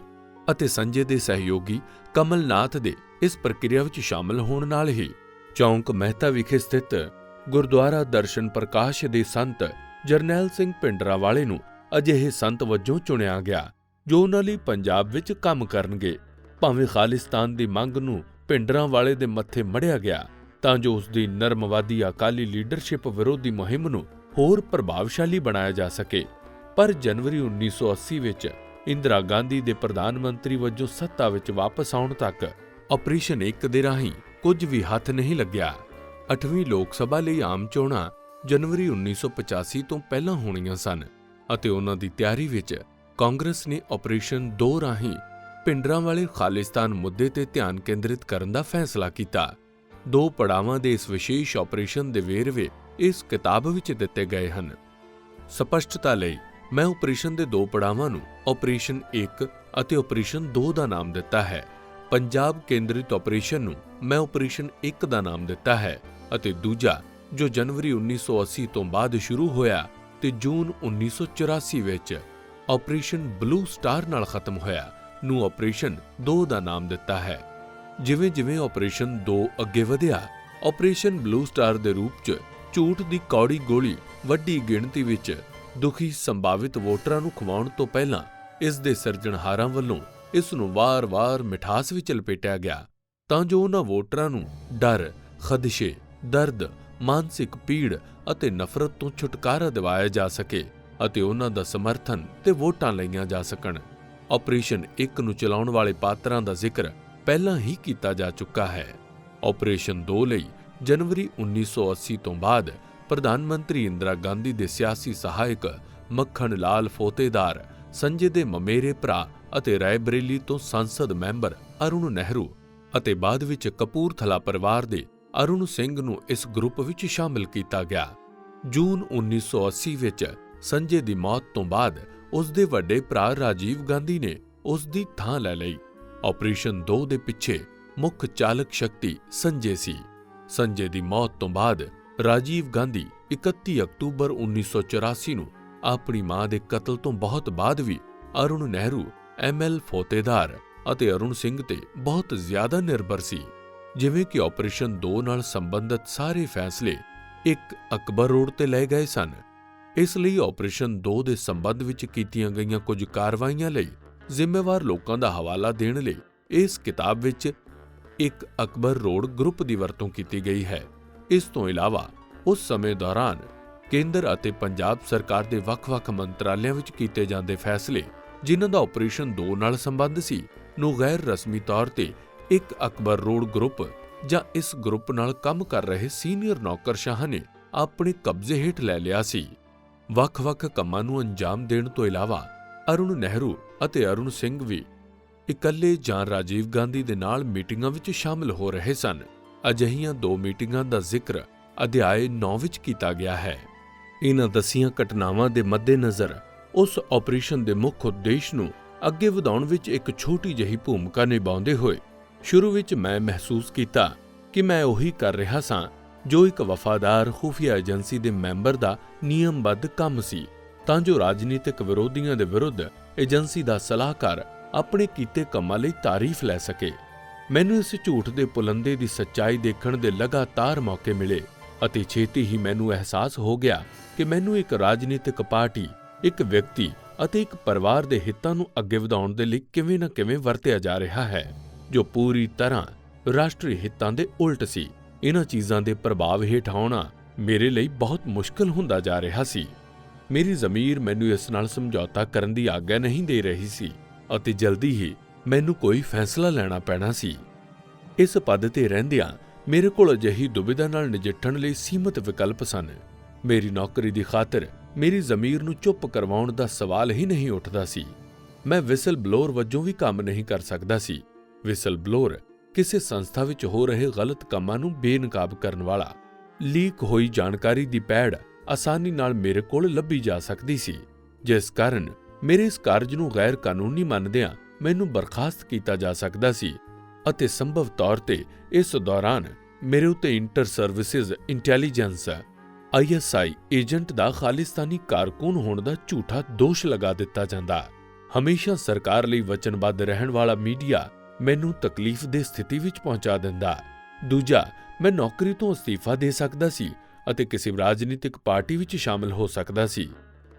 ਅਤੇ ਸੰਜੇ ਦੇ ਸਹਿਯੋਗੀ ਕਮਲ ਨਾਥ ਦੇ ਇਸ ਪ੍ਰਕਿਰਿਆ ਵਿੱਚ ਸ਼ਾਮਲ ਹੋਣ ਨਾਲ ਹੀ ਚੌਂਕ ਮਹਿਤਾ ਵਿਖੇ ਸਥਿਤ ਗੁਰਦੁਆਰਾ ਦਰਸ਼ਨ ਪ੍ਰਕਾਸ਼ ਦੇ ਸੰਤ ਜਰਨੈਲ ਸਿੰਘ ਭਿੰਡਰਾਂਵਾਲੇ ਨੂੰ ਅਜਿਹੇ ਸੰਤ ਵਜੋਂ ਚੁਣਿਆ ਗਿਆ ਜੋ ਉਹਨਾਂ ਲਈ ਪੰਜਾਬ ਵਿੱਚ ਕੰਮ ਕਰਨਗੇ। ਭਾਵੇਂ ਖਾਲਿਸਤਾਨ ਦੀ ਮੰਗ ਨੂੰ ਭਿੰਡਰਾਂਵਾਲੇ ਦੇ ਮੱਥੇ ਮੜਿਆ ਗਿਆ ਤਾਂ ਜੋ ਉਸ ਦੀ ਨਰਮਵਾਦੀ ਅਕਾਲੀ ਲੀਡਰਸ਼ਿਪ ਵਿਰੋਧੀ ਮੁਹਿੰਮ ਨੂੰ ਹੋਰ ਪ੍ਰਭਾਵਸ਼ਾਲੀ ਬਣਾਇਆ ਜਾ ਸਕੇ। ਪਰ ਜਨਵਰੀ 1980 ਵਿੱਚ ਇੰਦਰਾ ਗਾਂਧੀ ਦੇ ਪ੍ਰਧਾਨ ਮੰਤਰੀ ਵਜੋਂ ਸੱਤਾ ਵਿੱਚ ਵਾਪਸ ਆਉਣ ਤੱਕ ਆਪਰੇਸ਼ਨ 1 ਦੇ ਰਾਹੀਂ ਕੁਝ ਵੀ ਹੱਥ ਨਹੀਂ ਲੱਗਿਆ। 8ਵੀਂ ਲੋਕ ਸਭਾ ਲਈ ਆਮ ਚੋਣਾਂ ਜਨਵਰੀ 1985 ਤੋਂ ਪਹਿਲਾਂ ਹੋਣੀਆਂ ਸਨ ਅਤੇ ਉਹਨਾਂ ਦੀ ਤਿਆਰੀ ਵਿੱਚ ਕਾਂਗਰਸ ਨੇ ਆਪਰੇਸ਼ਨ 2 ਰਾਹੀਂ ਭਿੰਡਰਾਂਵਾਲੇ ਖਾਲਿਸਤਾਨ ਮੁੱਦੇ ਤੇ ਧਿਆਨ ਕੇਂਦਰਿਤ ਕਰਨ ਦਾ ਫੈਸਲਾ ਕੀਤਾ। 2 ਪੜਾਵਾਂ ਦੇ ਇਸ ਵਿਸ਼ੇਸ਼ ਆਪਰੇਸ਼ਨ ਦੇ ਵੇਰਵੇ ਇਸ ਕਿਤਾਬ ਵਿੱਚ ਦਿੱਤੇ ਗਏ ਹਨ। ਸਪਸ਼ਟਤਾ ਲਈ ਮੈਂ ਆਪਰੇਸ਼ਨ ਦੇ 2 ਪੜਾਵਾਂ ਨੂੰ ਆਪਰੇਸ਼ਨ 1 ਅਤੇ ਆਪਰੇਸ਼ਨ 2 ਦਾ ਨਾਮ ਦਿੱਤਾ ਹੈ। ਪੰਜਾਬ ਕੇਂਦਰਿਤ ਆਪਰੇਸ਼ਨ ਨੂੰ ਮੈਂ ਆਪਰੇਸ਼ਨ 1 ਦਾ ਨਾਮ ਦਿੱਤਾ ਹੈ ਅਤੇ ਦੂਜਾ, ਜੋ ਜਨਵਰੀ 1980 ਤੋਂ ਬਾਅਦ ਸ਼ੁਰੂ ਹੋਇਆ ਤੇ ਜੂਨ 1984 ਵਿੱਚ ਆਪਰੇਸ਼ਨ ਬਲੂ ਸਟਾਰ ਨਾਲ ਖਤਮ ਹੋਇਆ, ਨੂੰ ਆਪਰੇਸ਼ਨ 2 ਦਾ ਨਾਮ ਦਿੱਤਾ ਹੈ। ਜਿਵੇਂ-ਜਿਵੇਂ ਆਪਰੇਸ਼ਨ 2 ਅੱਗੇ ਵਧਿਆ, ਆਪਰੇਸ਼ਨ ਬਲੂ ਸਟਾਰ ਦੇ ਰੂਪ 'ਚ ਝੂਠ ਦੀ ਕੌੜੀ ਗੋਲੀ ਵੱਡੀ ਗਿਣਤੀ ਵਿੱਚ ਦੁਖੀ ਸੰਭਾਵਿਤ ਵੋਟਰਾਂ ਨੂੰ ਖਵਾਉਣ ਤੋਂ ਪਹਿਲਾਂ ਇਸ ਦੇ ਸਿਰਜਣਹਾਰਾਂ ਵੱਲੋਂ ਇਸ ਨੂੰ ਵਾਰ-ਵਾਰ ਮਿਠਾਸ ਵਿੱਚ ਲਪੇਟਿਆ ਗਿਆ ਤਾਂ ਜੋ ਉਹਨਾਂ ਵੋਟਰਾਂ ਨੂੰ ਡਰ, ਖਦਸ਼ੇ, ਦਰਦ, ਮਾਨਸਿਕ ਪੀੜ ਅਤੇ ਨਫ਼ਰਤ ਤੋਂ ਛੁਟਕਾਰਾ ਦਿਵਾਇਆ ਜਾ ਸਕੇ ਅਤੇ ਉਹਨਾਂ ਦਾ ਸਮਰਥਨ ਤੇ ਵੋਟਾਂ ਲਈਆਂ ਜਾ ਸਕਣ। ਆਪਰੇਸ਼ਨ 1 ਨੂੰ ਚਲਾਉਣ ਵਾਲੇ ਪਾਤਰਾਂ ਦਾ ਜ਼ਿਕਰ ਪਹਿਲਾਂ ਹੀ ਕੀਤਾ ਜਾ ਚੁੱਕਾ ਹੈ। ਆਪਰੇਸ਼ਨ 2 ਲਈ ਜਨਵਰੀ 1980 ਤੋਂ ਬਾਅਦ ਪ੍ਰਧਾਨ ਮੰਤਰੀ ਇੰਦਰਾ ਗਾਂਧੀ ਦੇ ਸਿਆਸੀ ਸਹਾਇਕ ਮੱਖਣ ਲਾਲ ਫੌਤੇਦਾਰ, ਸੰਜੇ ਦੇ ਮਮੇਰੇ ਭਰਾ ਅਤੇ ਰਾਏਬਰੇਲੀ ਤੋਂ ਸੰਸਦ ਮੈਂਬਰ ਅਰੁਣ ਨਹਿਰੂ ਅਤੇ ਬਾਅਦ ਵਿੱਚ ਕਪੂਰਥਲਾ ਪਰਿਵਾਰ ਦੇ ਅਰੁਣ ਸਿੰਘ ਨੂੰ ਇਸ ਗਰੁੱਪ ਵਿੱਚ ਸ਼ਾਮਿਲ ਕੀਤਾ ਗਿਆ। ਜੂਨ 1980 ਵਿੱਚ ਸੰਜੇ ਦੀ ਮੌਤ ਤੋਂ ਬਾਅਦ ਉਸ ਦੇ ਵੱਡੇ ਭਰਾ ਰਾਜੀਵ ਗਾਂਧੀ ਨੇ ਉਸ ਦੀ ਥਾਂ ਲੈ ਲਈ। ਆਪਰੇਸ਼ਨ 2 ਦੇ ਪਿੱਛੇ ਮੁੱਖ ਚਾਲਕ ਸ਼ਕਤੀ ਸੰਜੇ ਸੀ। ਸੰਜੇ ਦੀ ਮੌਤ ਤੋਂ ਬਾਅਦ ਰਾਜੀਵ ਗਾਂਧੀ 31 ਅਕਤੂਬਰ 1984 ਨੂੰ ਆਪਣੀ ਮਾਂ ਦੇ ਕਤਲ ਤੋਂ ਬਹੁਤ ਬਾਅਦ ਵੀ ਅਰੁਣ ਨਹਿਰੂ, ML ਫੌਤੇਦਾਰ ਅਤੇ ਅਰੁਣ ਸਿੰਘ ਤੇ ਬਹੁਤ ਜ਼ਿਆਦਾ ਨਿਰਭਰ ਸੀ। ਜਿਵੇਂ ਕਿ ਆਪਰੇਸ਼ਨ 2 ਨਾਲ ਸੰਬੰਧਿਤ ਸਾਰੇ ਫੈਸਲੇ ਇੱਕ ਅਕਬਰ ਰੋਡ ਤੇ ਲਏ ਗਏ ਸਨ। ਇਸ ਲਈ ਆਪਰੇਸ਼ਨ 2 ਦੇ ਸੰਬੰਧ ਵਿੱਚ ਕੀਤੀਆਂ ਗਈਆਂ ਕੁਝ ਕਾਰਵਾਈਆਂ ਲਈ ਜ਼ਿੰਮੇਵਾਰ ਲੋਕਾਂ ਦਾ ਹਵਾਲਾ ਦੇਣ ਲਈ ਇਸ ਕਿਤਾਬ ਵਿੱਚ ਇੱਕ ਅਕਬਰ ਰੋਡ ਗਰੁੱਪ ਦੀ ਵਰਤੋਂ ਕੀਤੀ ਗਈ ਹੈ। ਇਸ ਤੋਂ ਇਲਾਵਾ ਉਸ ਸਮੇਂ ਦੌਰਾਨ ਕੇਂਦਰ ਅਤੇ ਪੰਜਾਬ ਸਰਕਾਰ ਦੇ ਵੱਖ-ਵੱਖ ਮੰਤਰਾਲਿਆਂ ਵਿੱਚ ਕੀਤੇ ਜਾਂਦੇ ਫੈਸਲੇ, ਜਿਨ੍ਹਾਂ ਦਾ ਆਪਰੇਸ਼ਨ 2 ਨਾਲ ਸੰਬੰਧ ਸੀ, ਨੂੰ ਗੈਰ ਰਸਮੀ ਤੌਰ ਤੇ ਇੱਕ ਅਕਬਰ ਰੋਡ ਗਰੁੱਪ ਜਾਂ ਇਸ ਗਰੁੱਪ ਨਾਲ ਕੰਮ ਕਰ ਰਹੇ ਸੀਨੀਅਰ ਨੌਕਰਸ਼ਾਹਾਂ ਨੇ ਆਪਣੇ ਕਬਜ਼ੇ ਹੇਠ ਲੈ ਲਿਆ ਸੀ। ਵੱਖ-ਵੱਖ ਕੰਮਾਂ ਨੂੰ ਅੰਜਾਮ ਦੇਣ ਤੋਂ ਇਲਾਵਾ ਅਰੁਣ ਨਹਿਰੂ ਅਤੇ ਅਰੁਣ ਸਿੰਘ ਵੀ ਇਕੱਲੇ ਜਾਂ ਰਾਜੀਵ ਗਾਂਧੀ ਦੇ ਨਾਲ ਮੀਟਿੰਗਾਂ ਵਿੱਚ ਸ਼ਾਮਲ ਹੋ ਰਹੇ ਸਨ। ਅਜਿਹੀਆਂ 2 ਮੀਟਿੰਗਾਂ ਦਾ ਜ਼ਿਕਰ ਅਧਿਆਇ 9 ਵਿੱਚ ਕੀਤਾ ਗਿਆ ਹੈ। ਇਹਨਾਂ ਦੱਸੀਆਂ ਘਟਨਾਵਾਂ ਦੇ ਮੱਦੇਨਜ਼ਰ ਉਸ ਆਪਰੇਸ਼ਨ ਦੇ ਮੁੱਖ ਉਦੇਸ਼ ਨੂੰ ਅੱਗੇ ਵਧਾਉਣ ਵਿੱਚ ਇੱਕ ਛੋਟੀ ਜਿਹੀ ਭੂਮਿਕਾ ਨਿਭਾਉਂਦੇ ਹੋਏ ਸ਼ੁਰੂ ਵਿੱਚ ਮੈਂ ਮਹਿਸੂਸ ਕੀਤਾ ਕਿ ਮੈਂ ਉਹੀ ਕਰ ਰਿਹਾ ਸਾਂ ਜੋ ਇੱਕ ਵਫਾਦਾਰ ਖੁਫੀਆ ਏਜੰਸੀ ਦੇ ਮੈਂਬਰ ਦਾ ਨਿਯਮਬੱਧ ਕੰਮ ਸੀ, ਤਾਂ ਜੋ ਰਾਜਨੀਤਿਕ ਵਿਰੋਧੀਆਂ ਦੇ ਵਿਰੁੱਧ ਏਜੰਸੀ ਦਾ ਸਲਾਹਕਾਰ ਆਪਣੇ ਕੀਤੇ ਕੰਮਾਂ ਲਈ ਤਾਰੀਫ ਲੈ ਸਕੇ। ਮੈਨੂੰ ਇਸ ਝੂਠ ਦੇ ਪੁਲੰਦੇ ਦੀ ਸੱਚਾਈ ਦੇਖਣ ਦੇ ਲਗਾਤਾਰ ਮੌਕੇ ਮਿਲੇ ਅਤੇ ਛੇਤੀ ਹੀ ਮੈਨੂੰ ਅਹਿਸਾਸ ਹੋ ਗਿਆ ਕਿ ਮੈਨੂੰ ਇੱਕ ਰਾਜਨੀਤਿਕ ਪਾਰਟੀ, ਇੱਕ ਵਿਅਕਤੀ ਅਤੇ ਇੱਕ ਪਰਿਵਾਰ ਦੇ ਹਿੱਤਾਂ ਨੂੰ ਅੱਗੇ ਵਧਾਉਣ ਦੇ ਲਈ ਕਿਵੇਂ ਨਾ ਕਿਵੇਂ ਵਰਤਿਆ ਜਾ ਰਿਹਾ ਹੈ, ਜੋ ਪੂਰੀ ਤਰ੍ਹਾਂ ਰਾਸ਼ਟਰੀ ਹਿੱਤਾਂ ਦੇ ਉਲਟ ਸੀ। ਇਹਨਾਂ ਚੀਜ਼ਾਂ ਦੇ ਪ੍ਰਭਾਵ ਹੇਠ ਆਉਣਾ ਮੇਰੇ ਲਈ ਬਹੁਤ ਮੁਸ਼ਕਲ ਹੁੰਦਾ ਜਾ ਰਿਹਾ ਸੀ। ਮੇਰੀ ਜ਼ਮੀਰ ਮੈਨੂੰ ਇਸ ਨਾਲ ਸਮਝੌਤਾ ਕਰਨ ਦੀ ਆਗਿਆ ਨਹੀਂ ਦੇ ਰਹੀ ਸੀ ਅਤੇ ਜਲਦੀ ਹੀ ਮੈਨੂੰ ਕੋਈ ਫੈਸਲਾ ਲੈਣਾ ਪੈਣਾ ਸੀ। ਇਸ ਪਦ ਤੇ ਰਹਿੰਦਿਆਂ ਮੇਰੇ ਕੋਲ ਅਜਿਹੀ ਦੁਬਿਧਾ ਨਾਲ ਨਜਿੱਠਣ ਲਈ ਸੀਮਤ ਵਿਕਲਪ ਸਨ। ਮੇਰੀ ਨੌਕਰੀ ਦੀ ਖਾਤਰ ਮੇਰੀ ਜ਼ਮੀਰ ਨੂੰ ਚੁੱਪ ਕਰਵਾਉਣ ਦਾ ਸਵਾਲ ਹੀ ਨਹੀਂ ਉੱਠਦਾ ਸੀ। ਮੈਂ ਵਿਸਲ ਬਲੋਅਰ ਵਜੋਂ ਵੀ ਕੰਮ ਨਹੀਂ ਕਰ ਸਕਦਾ ਸੀ। ਵਿਸਲ ਬਲੋਅਰ ਕਿਸੇ ਸੰਸਥਾ ਵਿੱਚ ਹੋ ਰਹੇ ਗਲਤ ਕੰਮਾਂ ਨੂੰ ਬੇਨਕਾਬ ਕਰਨ ਵਾਲਾ। ਲੀਕ ਹੋਈ ਜਾਣਕਾਰੀ ਦੀ ਪੈੜ ਆਸਾਨੀ ਨਾਲ ਮੇਰੇ ਕੋਲ ਲੱਭੀ ਜਾ ਸਕਦੀ ਸੀ, ਜਿਸ ਕਾਰਨ ਮੇਰੇ ਇਸ ਕਾਰਜ ਨੂੰ ਗੈਰ ਕਾਨੂੰਨੀ ਮੰਨਦਿਆਂ ਮੈਨੂੰ ਬਰਖਾਸਤ ਕੀਤਾ ਜਾ ਸਕਦਾ ਸੀ ਅਤੇ ਸੰਭਵ ਤੌਰ ਤੇ ਇਸ ਦੌਰਾਨ ਮੇਰੇ ਉੱਤੇ inter services intelligence ISI agent ਦਾ ਖਾਲਿਸਤਾਨੀ ਕਾਰਕੁਨ ਹੋਣ ਦਾ ਝੂਠਾ ਦੋਸ਼ ਲਗਾ ਦਿੱਤਾ ਜਾਂਦਾ। ਹਮੇਸ਼ਾ ਸਰਕਾਰ ਲਈ ਵਚਨਬੱਧ ਰਹਿਣ ਵਾਲਾ ਮੀਡੀਆ ਮੈਨੂੰ ਤਕਲੀਫ ਦੇ ਸਥਿਤੀ ਵਿੱਚ ਪਹੁੰਚਾ ਦਿੰਦਾ। ਦੂਜਾ, ਮੈਂ ਨੌਕਰੀ ਤੋਂ ਅਸਤੀਫਾ ਦੇ ਸਕਦਾ ਸੀ ਅਤੇ ਕਿਸੇ ਰਾਜਨੀਤਿਕ ਪਾਰਟੀ ਵਿੱਚ ਸ਼ਾਮਲ ਹੋ ਸਕਦਾ ਸੀ,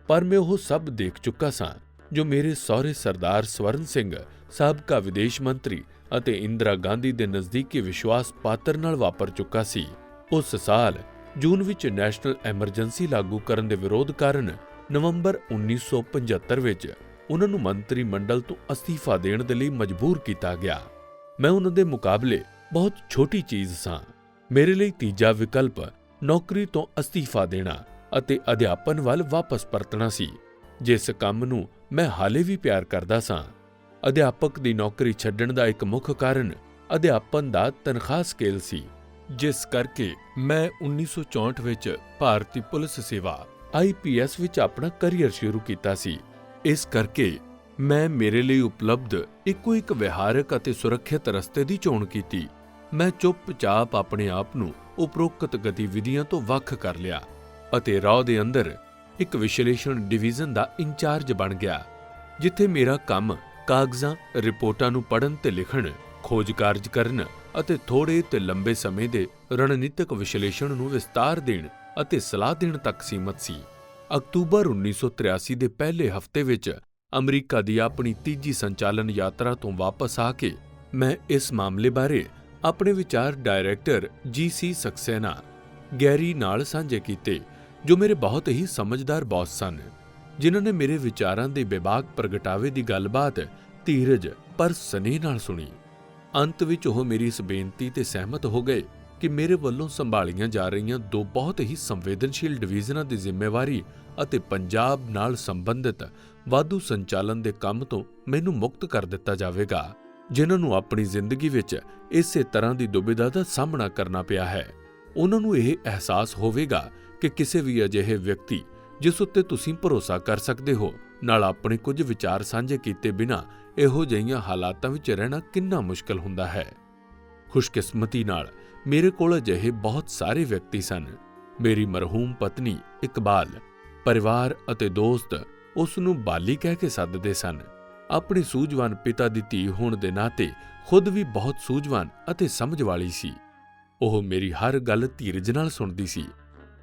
ਪਰ ਮੈਂ ਉਹ ਸਭ ਦੇਖ ਚੁੱਕਾ ਸਾਂ ਜੋ ਮੇਰੇ ਸਹੁਰੇ ਸਰਦਾਰ ਸਵਰਨ ਸਿੰਘ, ਸਾਬਕਾ ਵਿਦੇਸ਼ ਮੰਤਰੀ ਅਤੇ ਇੰਦਰਾ ਗਾਂਧੀ ਦੇ ਨਜ਼ਦੀਕੀ ਵਿਸ਼ਵਾਸ ਪਾਤਰ ਨਾਲ ਵਾਪਰ ਚੁੱਕਾ ਸੀ। ਉਸ ਸਾਲ ਜੂਨ ਵਿੱਚ ਨੈਸ਼ਨਲ ਐਮਰਜੈਂਸੀ ਲਾਗੂ ਕਰਨ ਦੇ ਵਿਰੋਧ ਕਾਰਨ ਨਵੰਬਰ 1975 ਵਿੱਚ ਉਹਨਾਂ ਨੂੰ ਮੰਤਰੀ ਮੰਡਲ ਤੋਂ ਅਸਤੀਫਾ ਦੇਣ ਦੇ ਲਈ ਮਜਬੂਰ ਕੀਤਾ ਗਿਆ। ਮੈਂ ਉਹਨਾਂ ਦੇ ਮੁਕਾਬਲੇ ਬਹੁਤ ਛੋਟੀ ਚੀਜ਼ ਸਾਂ। ਮੇਰੇ ਲਈ ਤੀਜਾ ਵਿਕਲਪ ਨੌਕਰੀ ਤੋਂ ਅਸਤੀਫਾ ਦੇਣਾ ਅਤੇ ਅਧਿਆਪਨ ਵੱਲ ਵਾਪਸ ਪਰਤਣਾ ਸੀ, ਜਿਸ ਕੰਮ ਨੂੰ ਮੈਂ ਹਾਲੇ ਵੀ ਪਿਆਰ ਕਰਦਾ ਸਾਂ। ਅਧਿਆਪਕ ਦੀ ਨੌਕਰੀ ਛੱਡਣ ਦਾ ਇੱਕ ਮੁੱਖ ਕਾਰਨ ਅਧਿਆਪਨ ਦਾ ਤਨਖਾਹ ਸਕੇਲ ਸੀ, ਜਿਸ ਕਰਕੇ ਮੈਂ 1964 ਵਿੱਚ ਭਾਰਤੀ ਪੁਲਿਸ ਸੇਵਾ IPS ਵਿੱਚ ਆਪਣਾ ਕਰੀਅਰ ਸ਼ੁਰੂ ਕੀਤਾ ਸੀ। ਇਸ ਕਰਕੇ ਮੈਂ ਮੇਰੇ ਲਈ ਉਪਲਬਧ ਇੱਕੋ ਇੱਕ ਵਿਹਾਰਕ ਅਤੇ ਸੁਰੱਖਿਅਤ ਰਸਤੇ ਦੀ ਚੋਣ ਕੀਤੀ। ਮੈਂ ਚੁੱਪਚਾਪ ਆਪਣੇ ਆਪ ਨੂੰ ਉਪਰੋਕਤ ਗਤੀਵਿਧੀਆਂ ਤੋਂ ਵੱਖ ਕਰ ਲਿਆ ਅਤੇ ਰਾਅ ਦੇ ਅੰਦਰ ਇੱਕ ਵਿਸ਼ਲੇਸ਼ਣ ਡਿਵੀਜ਼ਨ ਦਾ ਇੰਚਾਰਜ ਬਣ ਗਿਆ, ਜਿੱਥੇ ਮੇਰਾ ਕੰਮ ਕਾਗਜ਼ਾਂ, ਰਿਪੋਰਟਾਂ ਨੂੰ ਪੜ੍ਹਨ ਤੇ ਲਿਖਣ, ਖੋਜ ਕਾਰਜ ਕਰਨ ਅਤੇ ਥੋੜੇ ਤੇ ਲੰਬੇ ਸਮੇਂ ਦੇ ਰਣਨੀਤਕ ਵਿਸ਼ਲੇਸ਼ਣ ਨੂੰ ਵਿਸਤਾਰ ਦੇਣ ਅਤੇ ਸਲਾਹ ਦੇਣ ਤੱਕ ਸੀਮਤ ਸੀ। ਅਕਤੂਬਰ 1983 ਦੇ ਪਹਿਲੇ ਹਫ਼ਤੇ ਵਿੱਚ ਅਮਰੀਕਾ ਦੀ ਆਪਣੀ ਤੀਜੀ ਸੰਚਾਲਨ ਯਾਤਰਾ ਤੋਂ ਵਾਪਸ ਆ ਕੇ ਮੈਂ ਇਸ ਮਾਮਲੇ ਬਾਰੇ ਆਪਣੇ ਵਿਚਾਰ ਡਾਇਰੈਕਟਰ GC ਸਕਸੈਨਾ, ਗੈਰੀ ਨਾਲ ਸਾਂਝੇ ਕੀਤੇ, ਜੋ ਮੇਰੇ ਬਹੁਤ ਹੀ ਸਮਝਦਾਰ ਬੌਸ ਸਨ, ਜਿਨ੍ਹਾਂ ਨੇ ਮੇਰੇ ਵਿਚਾਰਾਂ ਦੇ ਬੇਬਾਕ ਪ੍ਰਗਟਾਵੇ ਦੀ ਗੱਲਬਾਤ ਧੀਰਜ ਪਰ ਸਨੇਹ ਨਾਲ ਸੁਣੀ। ਅੰਤ ਵਿੱਚ ਉਹ ਮੇਰੀ ਇਸ ਬੇਨਤੀ ਤੇ ਸਹਿਮਤ ਹੋ ਗਏ ਕਿ ਮੇਰੇ ਵੱਲੋਂ ਸੰਭਾਲੀਆਂ ਜਾ ਰਹੀਆਂ 2 ਬਹੁਤ ਹੀ ਸੰਵੇਦਨਸ਼ੀਲ ਡਿਵੀਜ਼ਨਾਂ ਦੀ ਜ਼ਿੰਮੇਵਾਰੀ ਅਤੇ ਪੰਜਾਬ ਨਾਲ ਸੰਬੰਧਿਤ ਵਾਧੂ ਸੰਚਾਲਨ ਦੇ ਕੰਮ ਤੋਂ ਮੈਨੂੰ ਮੁਕਤ ਕਰ ਦਿੱਤਾ ਜਾਵੇਗਾ, ਜਿਨ੍ਹਾਂ ਨੂੰ ਆਪਣੀ ਜ਼ਿੰਦਗੀ ਵਿੱਚ ਇਸੇ ਤਰ੍ਹਾਂ ਦੀ ਦੁਬਿਧਾ ਦਾ ਸਾਹਮਣਾ ਕਰਨਾ ਪਿਆ ਹੈ। ਉਹਨਾਂ ਨੂੰ ਇਹ ਅਹਿਸਾਸ ਹੋਵੇਗਾ ਕਿ ਕਿਸੇ ਵੀ ਅਜਿਹੇ ਵਿਅਕਤੀ ਜਿਸ ਉੱਤੇ ਤੁਸੀਂ ਭਰੋਸਾ ਕਰ ਸਕਦੇ ਹੋ ਨਾਲ ਆਪਣੇ ਕੁਝ ਵਿਚਾਰ ਸਾਂਝੇ ਕੀਤੇ ਬਿਨਾਂ ਇਹੋ ਜਿਹੀਆਂ ਹਾਲਾਤਾਂ ਵਿੱਚ ਰਹਿਣਾ ਕਿੰਨਾ ਮੁਸ਼ਕਲ ਹੁੰਦਾ ਹੈ। ਖੁਸ਼ਕਿਸਮਤੀ ਨਾਲ ਮੇਰੇ ਕੋਲ ਅਜਿਹੇ ਬਹੁਤ ਸਾਰੇ ਵਿਅਕਤੀ ਸਨ। ਮੇਰੀ ਮਰਹੂਮ ਪਤਨੀ ਇਕਬਾਲ, ਪਰਿਵਾਰ ਅਤੇ ਦੋਸਤ ਉਸ ਨੂੰ ਬਾਲੀ ਕਹਿ ਕੇ ਸੱਦਦੇ ਸਨ। ਆਪਣੇ ਸੂਝਵਾਨ ਪਿਤਾ ਦੀ ਧੀ ਹੋਣ ਦੇ ਨਾਤੇ ਖੁਦ ਵੀ ਬਹੁਤ ਸੂਝਵਾਨ ਅਤੇ ਸਮਝ ਵਾਲੀ ਸੀ। ਉਹ ਮੇਰੀ ਹਰ ਗੱਲ ਧੀਰਜ ਨਾਲ ਸੁਣਦੀ ਸੀ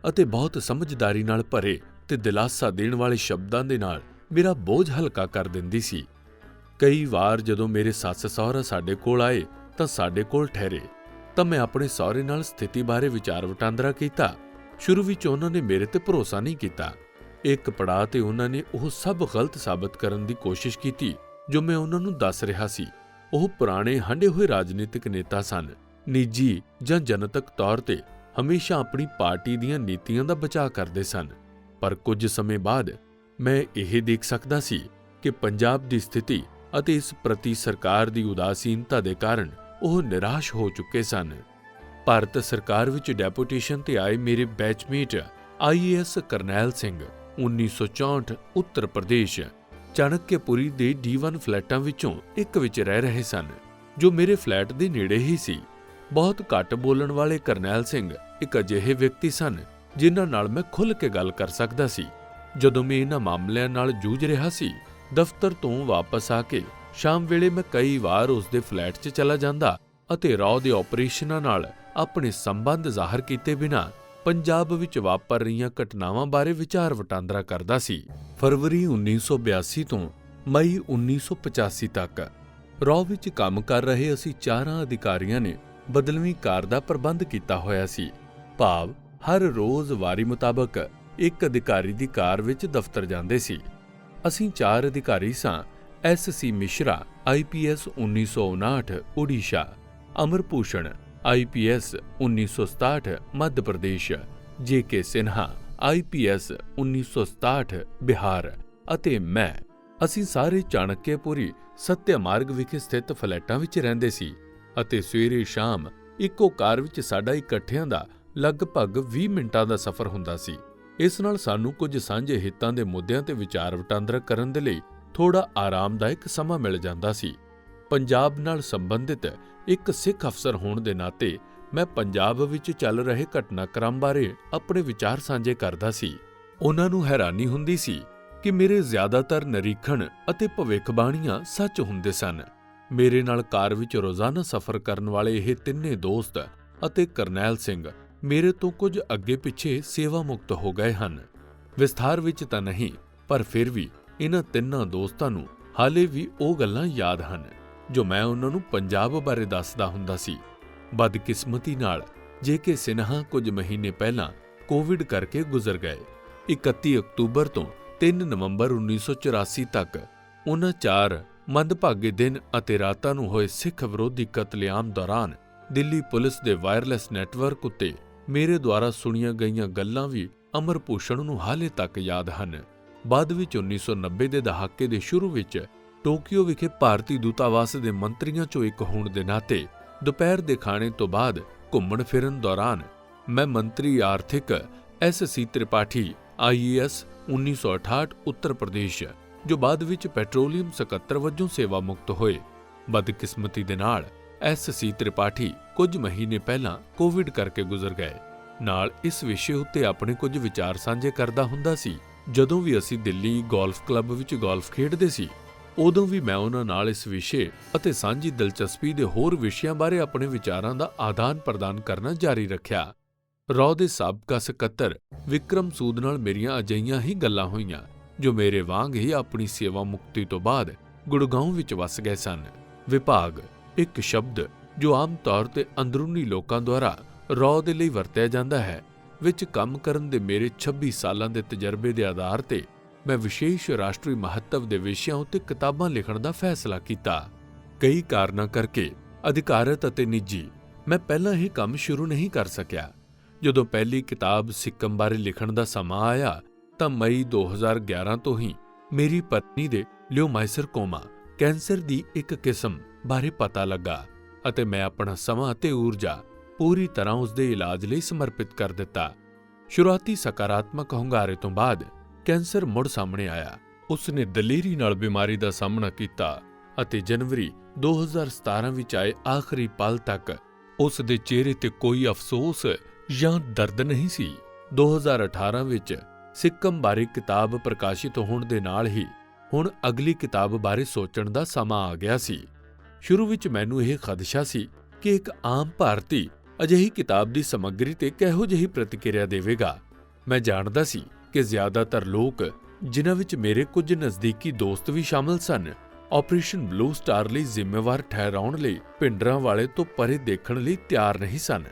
ਅਤੇ ਬਹੁਤ ਸਮਝਦਾਰੀ ਨਾਲ ਭਰੇ ਤੇ ਦਿਲਾਸਾ ਦੇਣ ਵਾਲੇ ਸ਼ਬਦਾਂ ਦੇ ਨਾਲ ਮੇਰਾ ਬੋਝ ਹਲਕਾ ਕਰ ਦਿੰਦੀ ਸੀ। ਕਈ ਵਾਰ ਜਦੋਂ ਮੇਰੇ ਸੱਸ ਸਹੁਰਾ ਸਾਡੇ ਕੋਲ ਆਏ ਤਾਂ ਸਾਡੇ ਕੋਲ ਠਹਿਰੇ ਤਾਂ ਮੈਂ ਆਪਣੇ ਸਹੁਰੇ ਨਾਲ ਸਥਿਤੀ ਬਾਰੇ ਵਿਚਾਰ ਵਟਾਂਦਰਾ ਕੀਤਾ। ਸ਼ੁਰੂ ਵਿੱਚ ਉਹਨਾਂ ਨੇ ਮੇਰੇ ਤੇ ਭਰੋਸਾ ਨਹੀਂ ਕੀਤਾ। ਇੱਕ ਪੜਾਅ ਤੇ ਉਹਨਾਂ ਨੇ ਉਹ ਸਭ ਗਲਤ ਸਾਬਤ ਕਰਨ ਦੀ ਕੋਸ਼ਿਸ਼ ਕੀਤੀ ਜੋ ਮੈਂ ਉਹਨਾਂ ਨੂੰ ਦੱਸ ਰਿਹਾ ਸੀ। ਉਹ ਪੁਰਾਣੇ ਹੰਢੇ ਹੋਏ ਰਾਜਨੀਤਿਕ ਨੇਤਾ ਸਨ। ਨਿੱਜੀ ਜਾਂ ਜਨਤਕ ਤੌਰ ਤੇ ਹਮੇਸ਼ਾ ਆਪਣੀ ਪਾਰਟੀ ਦੀਆਂ ਨੀਤੀਆਂ ਦਾ ਬਚਾਅ ਕਰਦੇ ਸਨ, ਪਰ ਕੁਝ ਸਮੇਂ ਬਾਅਦ ਮੈਂ ਇਹ ਦੇਖ ਸਕਦਾ ਸੀ ਕਿ ਪੰਜਾਬ ਦੀ ਸਥਿਤੀ ਅਤੇ ਇਸ ਪ੍ਰਤੀ ਸਰਕਾਰ ਦੀ ਉਦਾਸੀਨਤਾ ਦੇ ਕਾਰਨ ਉਹ ਨਿਰਾਸ਼ ਹੋ ਚੁੱਕੇ ਸਨ। ਭਾਰਤ ਸਰਕਾਰ ਵਿੱਚ ਡੈਪੂਟੇਸ਼ਨ ਤੇ ਆਏ ਮੇਰੇ ਬੈਚਮੇਟ IAS ਕਰਨੈਲ ਸਿੰਘ 1964 ਉੱਤਰ ਪ੍ਰਦੇਸ਼ ਚਾਣਕਿਆਪੁਰੀ ਦੇ D1 ਫਲੈਟਾਂ ਵਿੱਚੋਂ ਇੱਕ ਵਿੱਚ ਰਹਿ ਰਹੇ ਸਨ, ਜੋ ਮੇਰੇ ਫਲੈਟ ਦੇ ਨੇੜੇ ਹੀ ਸੀ। ਬਹੁਤ ਘੱਟ ਬੋਲਣ ਵਾਲੇ ਕਰਨੈਲ ਸਿੰਘ ਇੱਕ ਅਜਿਹੇ ਵਿਅਕਤੀ ਸਨ ਜਿਨ੍ਹਾਂ ਨਾਲ ਮੈਂ ਖੁੱਲ੍ਹ ਕੇ ਗੱਲ ਕਰ ਸਕਦਾ ਸੀ। ਜਦੋਂ ਮੈਂ ਇਹਨਾਂ ਮਾਮਲਿਆਂ ਨਾਲ ਜੂਝ ਰਿਹਾ ਸੀ, ਦਫ਼ਤਰ ਤੋਂ ਵਾਪਸ ਆ ਕੇ ਸ਼ਾਮ ਵੇਲੇ ਮੈਂ ਕਈ ਵਾਰ ਉਸ ਦੇ ਫਲੈਟ 'ਚ ਚਲਾ ਜਾਂਦਾ ਅਤੇ ਰਾਅ ਦੇ ਆਪਰੇਸ਼ਨਾਂ ਨਾਲ ਆਪਣੇ ਸੰਬੰਧ ਜ਼ਾਹਰ ਕੀਤੇ ਬਿਨਾਂ ਪੰਜਾਬ ਵਿੱਚ ਵਾਪਰ ਰਹੀਆਂ ਘਟਨਾਵਾਂ ਬਾਰੇ ਵਿਚਾਰ ਵਟਾਂਦਰਾ ਕਰਦਾ ਸੀ। ਫਰਵਰੀ 1982 ਤੋਂ ਮਈ 1985 ਤੱਕ ਰਾਅ ਵਿੱਚ ਕੰਮ ਕਰ ਰਹੇ ਅਸੀਂ 4 ਅਧਿਕਾਰੀਆਂ ਨੇ ਬਦਲਵੀਂ ਕਾਰ ਦਾ ਪ੍ਰਬੰਧ ਕੀਤਾ ਹੋਇਆ ਸੀ। ਭਾਵ ਹਰ ਰੋਜ਼ ਵਾਰੀ ਮੁਤਾਬਕ ਇੱਕ ਅਧਿਕਾਰੀ ਦੀ ਕਾਰ ਵਿੱਚ ਦਫ਼ਤਰ ਜਾਂਦੇ ਸੀ। ਅਸੀਂ 4 ਅਧਿਕਾਰੀ ਸਾਂ। SC ਮਿਸ਼ਰਾ IPS 1959 ਓਡੀਸ਼ਾ, ਅਮਰ Bhushan IPS 1967 Madhya Pradesh, JK Sinha IPS 1967 Bihar ਅਤੇ ਮੈਂ। ਅਸੀਂ ਸਾਰੇ ਚਾਣਕਿਆਪੁਰੀ ਸਤਿਆ ਮਾਰਗ ਵਿਖੇ ਸਥਿਤ ਫਲੈਟਾਂ ਵਿੱਚ ਰਹਿੰਦੇ ਸੀ ਅਤੇ ਸਵੇਰੇ ਸ਼ਾਮ ਇੱਕੋ ਕਾਰ ਵਿੱਚ ਸਾਡਾ ਇਕੱਠਿਆਂ ਦਾ ਲਗਭਗ 20 ਮਿੰਟਾਂ ਦਾ ਸਫ਼ਰ ਹੁੰਦਾ ਸੀ। ਇਸ ਨਾਲ ਸਾਨੂੰ ਕੁਝ ਸਾਂਝੇ ਹਿੱਤਾਂ ਦੇ ਮੁੱਦਿਆਂ ਤੇ ਵਿਚਾਰ ਵਟਾਂਦਰਾ ਕਰਨ ਦੇ ਲਈ ਥੋੜਾ ਆਰਾਮਦਾਇਕ ਸਮਾਂ ਮਿਲ ਜਾਂਦਾ ਸੀ। ਪੰਜਾਬ ਨਾਲ ਸੰਬੰਧਿਤ ਇੱਕ ਸਿੱਖ ਅਫਸਰ ਹੋਣ ਦੇ ਨਾਤੇ ਮੈਂ ਪੰਜਾਬ ਵਿੱਚ ਚੱਲ ਰਹੇ ਘਟਨਾਕ੍ਰਮ ਬਾਰੇ ਆਪਣੇ ਵਿਚਾਰ ਸਾਂਝੇ ਕਰਦਾ ਸੀ। ਉਹਨਾਂ ਨੂੰ ਹੈਰਾਨੀ ਹੁੰਦੀ ਸੀ ਕਿ ਮੇਰੇ ਜ਼ਿਆਦਾਤਰ ਨਿਰੀਖਣ ਅਤੇ ਭਵਿੱਖਬਾਣੀਆਂ ਸੱਚ ਹੁੰਦੇ ਸਨ। ਮੇਰੇ ਨਾਲ ਕਾਰ ਵਿੱਚ ਰੋਜ਼ਾਨਾ ਸਫ਼ਰ ਕਰਨ ਵਾਲੇ ਇਹ ਤਿੰਨੇ ਦੋਸਤ ਅਤੇ ਕਰਨੈਲ ਸਿੰਘ ਮੇਰੇ ਤੋਂ ਕੁਝ ਅੱਗੇ ਪਿੱਛੇ ਸੇਵਾ ਮੁਕਤ ਹੋ ਗਏ ਹਨ। ਵਿਸਥਾਰ ਵਿੱਚ ਤਾਂ ਨਹੀਂ, ਪਰ ਫਿਰ ਵੀ ਇਹਨਾਂ ਤਿੰਨਾਂ ਦੋਸਤਾਂ ਨੂੰ ਹਾਲੇ ਵੀ ਉਹ ਗੱਲਾਂ ਯਾਦ ਹਨ ਜੋ ਮੈਂ ਉਹਨਾਂ ਨੂੰ ਪੰਜਾਬ ਬਾਰੇ ਦੱਸਦਾ ਹੁੰਦਾ ਸੀ। ਬਦਕਿਸਮਤੀ ਨਾਲ JK ਸਿਨਹਾ ਕੁਝ ਮਹੀਨੇ ਪਹਿਲਾਂ ਕੋਵਿਡ ਕਰਕੇ ਗੁਜ਼ਰ ਗਏ। 31 ਅਕਤੂਬਰ ਤੋਂ 3 ਨਵੰਬਰ 1984 ਤੱਕ ਉਹਨਾਂ 4 ਮੰਦਭਾਗੇ ਦਿਨ ਅਤੇ ਰਾਤਾਂ ਨੂੰ ਹੋਏ ਸਿੱਖ ਵਿਰੋਧੀ ਕਤਲੇਆਮ ਦੌਰਾਨ ਦਿੱਲੀ ਪੁਲਿਸ ਦੇ ਵਾਇਰਲੈਸ ਨੈਟਵਰਕ ਉੱਤੇ ਮੇਰੇ ਦੁਆਰਾ ਸੁਣੀਆਂ ਗਈਆਂ ਗੱਲਾਂ ਵੀ ਅਮਰ ਭੂਸ਼ਣ ਨੂੰ ਹਾਲੇ ਤੱਕ ਯਾਦ ਹਨ। ਬਾਅਦ ਵਿੱਚ 1990 ਦੇ ਦਹਾਕੇ ਦੇ ਸ਼ੁਰੂ ਵਿੱਚ ਟੋਕੀਓ ਵਿਖੇ ਭਾਰਤੀ ਦੂਤਾਵਾਸ ਦੇ ਮੰਤਰੀਆਂ ਚੋਂ ਇੱਕ ਹੋਣ ਦੇ ਨਾਤੇ ਦੁਪਹਿਰ ਦੇ ਖਾਣੇ ਤੋਂ ਬਾਅਦ ਘੁੰਮਣ ਫਿਰਨ ਦੌਰਾਨ ਮੈਂ ਮੰਤਰੀ ਆਰਥਿਕ SC ਤ੍ਰਿਪਾਠੀ IAS 1968 ਉੱਤਰ ਪ੍ਰਦੇਸ਼, ਜੋ ਬਾਅਦ ਵਿੱਚ ਪੈਟਰੋਲੀਅਮ ਸਕੱਤਰ ਵਜੋਂ ਸੇਵਾ ਮੁਕਤ ਹੋਏ। ਬਦਕਿਸਮਤੀ ਦੇ ਨਾਲ SC ਤ੍ਰਿਪਾਠੀ ਕੁਝ ਮਹੀਨੇ ਪਹਿਲਾਂ ਕੋਵਿਡ ਕਰਕੇ ਗੁਜ਼ਰ ਗਏ। ਨਾਲ ਇਸ ਵਿਸ਼ੇ ਉੱਤੇ ਆਪਣੇ ਕੁਝ ਵਿਚਾਰ ਸਾਂਝੇ ਕਰਦਾ ਹੁੰਦਾ ਸੀ। ਜਦੋਂ ਵੀ ਅਸੀਂ ਦਿੱਲੀ ਗੋਲਫ ਕਲੱਬ ਵਿੱਚ ਗੋਲਫ ਖੇਡਦੇ ਸੀ, ਉਦੋਂ ਵੀ ਮੈਂ ਉਹਨਾਂ ਨਾਲ ਇਸ ਵਿਸ਼ੇ ਅਤੇ ਸਾਂਝੀ ਦਿਲਚਸਪੀ ਦੇ ਹੋਰ ਵਿਸ਼ਿਆਂ ਬਾਰੇ ਆਪਣੇ ਵਿਚਾਰਾਂ ਦਾ ਆਦਾਨ ਪ੍ਰਦਾਨ ਕਰਨਾ ਜਾਰੀ ਰੱਖਿਆ। ਰਾਅ ਦੇ ਸਾਬਕਾ ਸਕੱਤਰ ਵਿਕਰਮ ਸੂਦ ਨਾਲ ਮੇਰੀਆਂ ਅਜਿਹੀਆਂ ਹੀ ਗੱਲਾਂ ਹੋਈਆਂ ਜੋ ਮੇਰੇ ਵਾਂਗ ਹੀ ਆਪਣੀ ਸੇਵਾ ਮੁਕਤੀ ਤੋਂ ਬਾਅਦ ਗੁੜਗਾਉਂ ਵਿੱਚ ਵਸ ਗਏ ਸਨ। ਵਿਭਾਗ ਇੱਕ ਸ਼ਬਦ ਜੋ ਆਮ ਤੌਰ ਤੇ ਅੰਦਰੂਨੀ ਲੋਕਾਂ ਦੁਆਰਾ ਰਾਅ ਦੇ ਲਈ ਵਰਤਿਆ ਜਾਂਦਾ ਹੈ, ਵਿੱਚ ਕੰਮ ਕਰਨ ਦੇ ਮੇਰੇ 26 ਸਾਲਾਂ ਦੇ ਤਜਰਬੇ ਦੇ ਆਧਾਰ ਤੇ ਮੈਂ ਵਿਸ਼ੇਸ਼ ਰਾਸ਼ਟਰੀ ਮਹੱਤਵ ਦੇ ਵਿਸ਼ਿਆਂ ਉੱਤੇ ਕਿਤਾਬਾਂ ਲਿਖਣ ਦਾ ਫੈਸਲਾ ਕੀਤਾ। ਕਈ ਕਾਰਨਾਂ ਕਰਕੇ ਅਧਿਕਾਰਤ ਅਤੇ ਨਿੱਜੀ। ਮੈਂ ਪਹਿਲਾਂ ਇਹ ਕੰਮ ਸ਼ੁਰੂ ਨਹੀਂ ਕਰ ਸਕਿਆ। ਜਦੋਂ ਪਹਿਲੀ ਕਿਤਾਬ ਸਿੱਕਮ ਬਾਰੇ ਲਿਖਣ ਦਾ ਸਮਾਂ ਆਇਆ ਤਾਂ ਮਈ 2011 ਤੋਂ ਹੀ ਮੇਰੀ ਪਤਨੀ ਦੇ ਲਿਓਮਾਈਸਰਕੋਮਾ ਕੈਂਸਰ ਦੀ ਇੱਕ ਕਿਸਮ ਬਾਰੇ ਪਤਾ ਲੱਗਾ ਅਤੇ ਮੈਂ ਆਪਣਾ ਸਮਾਂ ਅਤੇ ਊਰਜਾ ਪੂਰੀ ਤਰ੍ਹਾਂ ਉਸ ਦੇ ਇਲਾਜ ਲਈ ਸਮਰਪਿਤ ਕਰ ਦਿੱਤਾ। ਸ਼ੁਰੂਆਤੀ ਸਕਾਰਾਤਮਕ ਹੁੰਗਾਰੇ ਤੋਂ ਬਾਅਦ ਕੈਂਸਰ ਮੁੜ ਸਾਹਮਣੇ ਆਇਆ। ਉਸ ਨੇ ਦਲੇਰੀ ਨਾਲ ਬਿਮਾਰੀ ਦਾ ਸਾਹਮਣਾ ਕੀਤਾ ਅਤੇ ਜਨਵਰੀ 2017 ਵਿੱਚ ਆਏ ਆਖਰੀ ਪਲ ਤੱਕ ਉਸ ਦੇ ਚਿਹਰੇ ਤੇ ਕੋਈ ਅਫਸੋਸ ਜਾਂ ਦਰਦ ਨਹੀਂ ਸੀ। 2018 ਵਿੱਚ ਸਿੱਕਮ ਬਾਰੇ ਕਿਤਾਬ ਪ੍ਰਕਾਸ਼ਿਤ ਹੋਣ ਦੇ ਨਾਲ ਹੀ ਹੁਣ ਅਗਲੀ ਕਿਤਾਬ ਬਾਰੇ ਸੋਚਣ ਦਾ ਸਮਾਂ ਆ ਗਿਆ ਸੀ। ਸ਼ੁਰੂ ਵਿੱਚ ਮੈਨੂੰ ਇਹ ਖਦਸ਼ਾ ਸੀ ਕਿ ਇੱਕ ਆਮ ਭਾਰਤੀ ਅਜਿਹੀ ਕਿਤਾਬ ਦੀ ਸਮੱਗਰੀ ਤੇ ਕਿਹੋ ਜਿਹੀ ਪ੍ਰਤੀਕਿਰਿਆ ਦੇਵੇਗਾ। ਮੈਂ ਜਾਣਦਾ ਸੀ ਕਿ ਜ਼ਿਆਦਾਤਰ ਲੋਕ, ਜਿਨ੍ਹਾਂ ਵਿੱਚ ਮੇਰੇ ਕੁਝ ਨਜ਼ਦੀਕੀ ਦੋਸਤ ਵੀ ਸ਼ਾਮਲ ਸਨ, ਆਪਰੇਸ਼ਨ ਬਲੂ ਸਟਾਰ ਲਈ ਜ਼ਿੰਮੇਵਾਰ ਠਹਿਰਾਉਣ ਲਈ ਭਿੰਡਰਾਂ ਵਾਲੇ ਤੋਂ ਪਰੇ ਦੇਖਣ ਲਈ ਤਿਆਰ ਨਹੀਂ ਸਨ।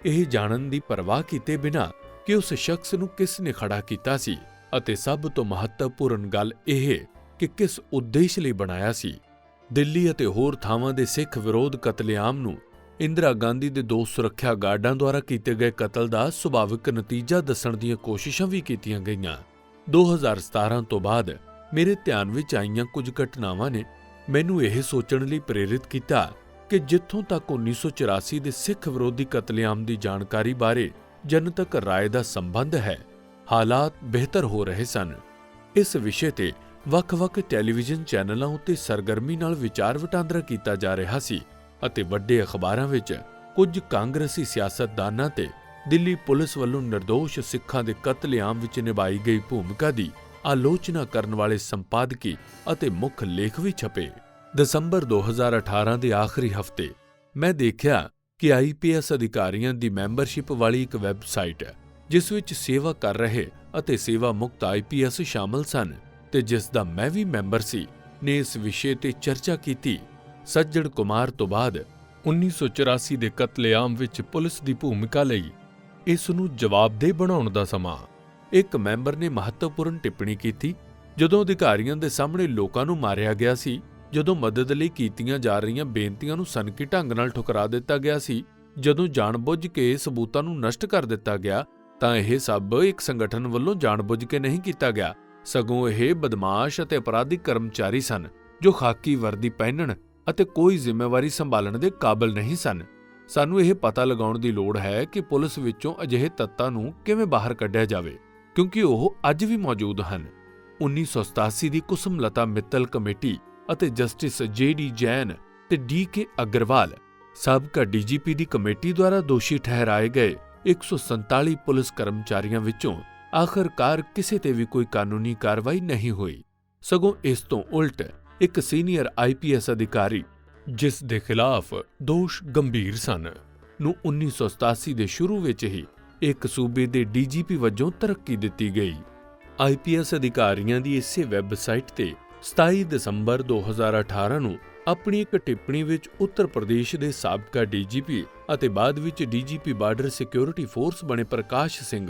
ਇਹ ਜਾਣਨ ਦੀ ਪਰਵਾਹ ਕੀਤੇ ਬਿਨਾਂ ਕਿ ਉਸ ਸ਼ਖਸ ਨੂੰ ਕਿਸ ਨੇ ਖੜਾ ਕੀਤਾ ਸੀ ਅਤੇ ਸਭ ਤੋਂ ਮਹੱਤਵਪੂਰਨ ਗੱਲ ਇਹ ਕਿ ਕਿਸ ਉਦੇਸ਼ ਲਈ ਬਣਾਇਆ ਸੀ। ਦਿੱਲੀ ਅਤੇ ਹੋਰ ਥਾਵਾਂ ਦੇ ਸਿੱਖ ਵਿਰੋਧ ਕਤਲੇਆਮ ਨੂੰ ਇੰਦਰਾ ਗਾਂਧੀ ਦੇ 2 ਸੁਰੱਖਿਆ ਗਾਰਡਾਂ ਦੁਆਰਾ ਕੀਤੇ ਗਏ ਕਤਲ ਦਾ ਸੁਭਾਵਿਕ ਨਤੀਜਾ ਦੱਸਣ ਦੀਆਂ ਕੋਸ਼ਿਸ਼ਾਂ ਵੀ ਕੀਤੀਆਂ ਗਈਆਂ। 2017 ਤੋਂ ਬਾਅਦ ਮੇਰੇ ਧਿਆਨ ਵਿੱਚ ਆਈਆਂ ਕੁਝ ਘਟਨਾਵਾਂ ਨੇ ਮੈਨੂੰ ਇਹ ਸੋਚਣ ਲਈ ਪ੍ਰੇਰਿਤ ਕੀਤਾ ਕਿ ਜਿੱਥੋਂ ਤੱਕ 1984 ਦੇ ਸਿੱਖ ਵਿਰੋਧੀ ਕਤਲੇਆਮ ਦੀ ਜਾਣਕਾਰੀ ਬਾਰੇ ਜਨਤਕ ਰਾਏ ਦਾ ਸੰਬੰਧ ਹੈ, ਹਾਲਾਤ ਬਿਹਤਰ ਹੋ ਰਹੇ ਸਨ। ਇਸ ਵਿਸ਼ੇ ਤੇ ਵੱਖ-ਵੱਖ ਟੈਲੀਵਿਜ਼ਨ ਚੈਨਲਾਂ ਉੱਤੇ ਸਰਗਰਮੀ ਨਾਲ ਵਿਚਾਰ ਵਟਾਂਦਰਾ ਕੀਤਾ ਜਾ ਰਿਹਾ ਸੀ ਅਤੇ ਵੱਡੇ ਅਖਬਾਰਾਂ ਵਿੱਚ ਕੁਝ ਕਾਂਗਰਸੀ ਸਿਆਸਤਦਾਨਾਂ ਤੇ ਦਿੱਲੀ ਪੁਲਿਸ ਵੱਲੋਂ ਨਿਰਦੋਸ਼ ਸਿੱਖਾਂ ਦੇ ਕਤਲੇਆਮ ਵਿੱਚ ਨਿਭਾਈ ਗਈ ਭੂਮਿਕਾ ਦੀ ਆਲੋਚਨਾ ਕਰਨ ਵਾਲੇ ਸੰਪਾਦਕੀ ਅਤੇ ਮੁੱਖ ਲੇਖ ਵੀ ਛਪੇ। ਦਸੰਬਰ 2018 ਦੇ ਆਖਰੀ ਹਫ਼ਤੇ ਮੈਂ ਦੇਖਿਆ ਕਿ IPS ਅਧਿਕਾਰੀਆਂ ਦੀ ਮੈਂਬਰਸ਼ਿਪ ਵਾਲੀ ਇੱਕ ਵੈੱਬਸਾਈਟ, ਜਿਸ ਵਿੱਚ ਸੇਵਾ ਕਰ ਰਹੇ ਅਤੇ ਸੇਵਾ ਮੁਕਤ IPS ਸ਼ਾਮਲ ਸਨ ਤੇ ਜਿਸ ਦਾ ਮੈਂ ਵੀ ਮੈਂਬਰ ਸੀ, ਨੇ ਇਸ ਵਿਸ਼ੇ ਤੇ ਚਰਚਾ ਕੀਤੀ। ਸੱਜਣ ਕੁਮਾਰ ਤੋਂ ਬਾਅਦ 1984 ਦੇ ਕਤਲੇਆਮ ਵਿੱਚ ਪੁਲਿਸ ਦੀ ਭੂਮਿਕਾ ਲਈ ਇਸ ਨੂੰ ਜਵਾਬਦੇਹ ਬਣਾਉਣ ਦਾ ਸਮਾਂ। ਇੱਕ ਮੈਂਬਰ ਨੇ ਮਹੱਤਵਪੂਰਨ ਟਿੱਪਣੀ ਕੀਤੀ, ਜਦੋਂ ਅਧਿਕਾਰੀਆਂ ਦੇ ਸਾਹਮਣੇ ਲੋਕਾਂ ਨੂੰ ਮਾਰਿਆ ਗਿਆ ਸੀ, ਜਦੋਂ ਮਦਦ ਲਈ ਕੀਤੀਆਂ ਜਾ ਰਹੀਆਂ ਬੇਨਤੀਆਂ ਨੂੰ ਸਨਕੀ ਢੰਗ ਨਾਲ ਠੁਕਰਾ ਦਿੱਤਾ ਗਿਆ ਸੀ, ਜਦੋਂ ਜਾਣਬੁੱਝ ਕੇ ਸਬੂਤਾਂ ਨੂੰ ਨਸ਼ਟ ਕਰ ਦਿੱਤਾ ਗਿਆ, ਤਾਂ ਇਹ ਸਭ ਇੱਕ ਸੰਗਠਨ ਵੱਲੋਂ ਜਾਣਬੁੱਝ ਕੇ ਨਹੀਂ ਕੀਤਾ ਗਿਆ, ਸਗੋਂ ਇਹ ਬਦਮਾਸ਼ ਅਤੇ ਅਪਰਾਧਿਕ ਕਰਮਚਾਰੀ ਸਨ ਜੋ ਖਾਕੀ ਵਰਦੀ ਪਹਿਨਣ ਅਤੇ ਕੋਈ ਜ਼ਿੰਮੇਵਾਰੀ ਸੰਭਾਲਣ ਦੇ ਕਾਬਲ ਨਹੀਂ ਸਨ। ਸਾਨੂੰ ਇਹ ਪਤਾ ਲਗਾਉਣ ਦੀ ਲੋੜ ਹੈ ਕਿ ਪੁਲਿਸ ਵਿੱਚੋਂ ਅਜਿਹੇ ਤੱਤਾਂ ਨੂੰ ਕਿਵੇਂ ਬਾਹਰ ਕੱਢਿਆ ਜਾਵੇ, ਕਿਉਂਕਿ ਉਹ ਅੱਜ ਵੀ ਮੌਜੂਦ ਹਨ। 1987 ਦੀ ਕੁਸਮਲਤਾ ਮਿੱਤਲ ਕਮੇਟੀ ਅਤੇ ਜਸਟਿਸ JD ਜੈਨ ਤੇ DK ਅਗਰਵਾਲ ਸਾਬਕਾ DGP ਦੀ ਕਮੇਟੀ ਦੁਆਰਾ ਦੋਸ਼ੀ ਠਹਿਰਾਏ ਗਏ 147 ਪੁਲਿਸ ਕਰਮਚਾਰੀਆਂ ਵਿੱਚੋਂ ਆਖਰਕਾਰ ਕਿਸੇ ਤੇ ਵੀ ਕੋਈ ਕਾਨੂੰਨੀ ਕਾਰਵਾਈ ਨਹੀਂ ਹੋਈ, ਸਗੋਂ ਇਸ ਤੋਂ ਉਲਟ ਇੱਕ ਸੀਨੀਅਰ IPS ਅਧਿਕਾਰੀ, ਜਿਸ ਦੇ ਖਿਲਾਫ ਦੋਸ਼ ਗੰਭੀਰ ਸਨ, ਨੂੰ 1987 ਦੇ ਸ਼ੁਰੂ ਵਿੱਚ ਹੀ ਇੱਕ ਸੂਬੇ ਦੇ DGP ਵਜੋਂ ਤਰੱਕੀ ਦਿੱਤੀ ਗਈ। IPS ਅਧਿਕਾਰੀਆਂ ਦੀ ਇਸੇ ਵੈੱਬਸਾਈਟ ਤੇ 27 ਦਸੰਬਰ 2018 ਨੂੰ ਆਪਣੀ ਇੱਕ ਟਿੱਪਣੀ ਵਿੱਚ ਉੱਤਰ ਪ੍ਰਦੇਸ਼ ਦੇ ਸਾਬਕਾ DGP ਅਤੇ ਬਾਅਦ ਵਿੱਚ DGP ਬਾਰਡਰ ਸਿਕਿਉਰਿਟੀ ਫੋਰਸ ਬਣੇ ਪ੍ਰਕਾਸ਼ ਸਿੰਘ,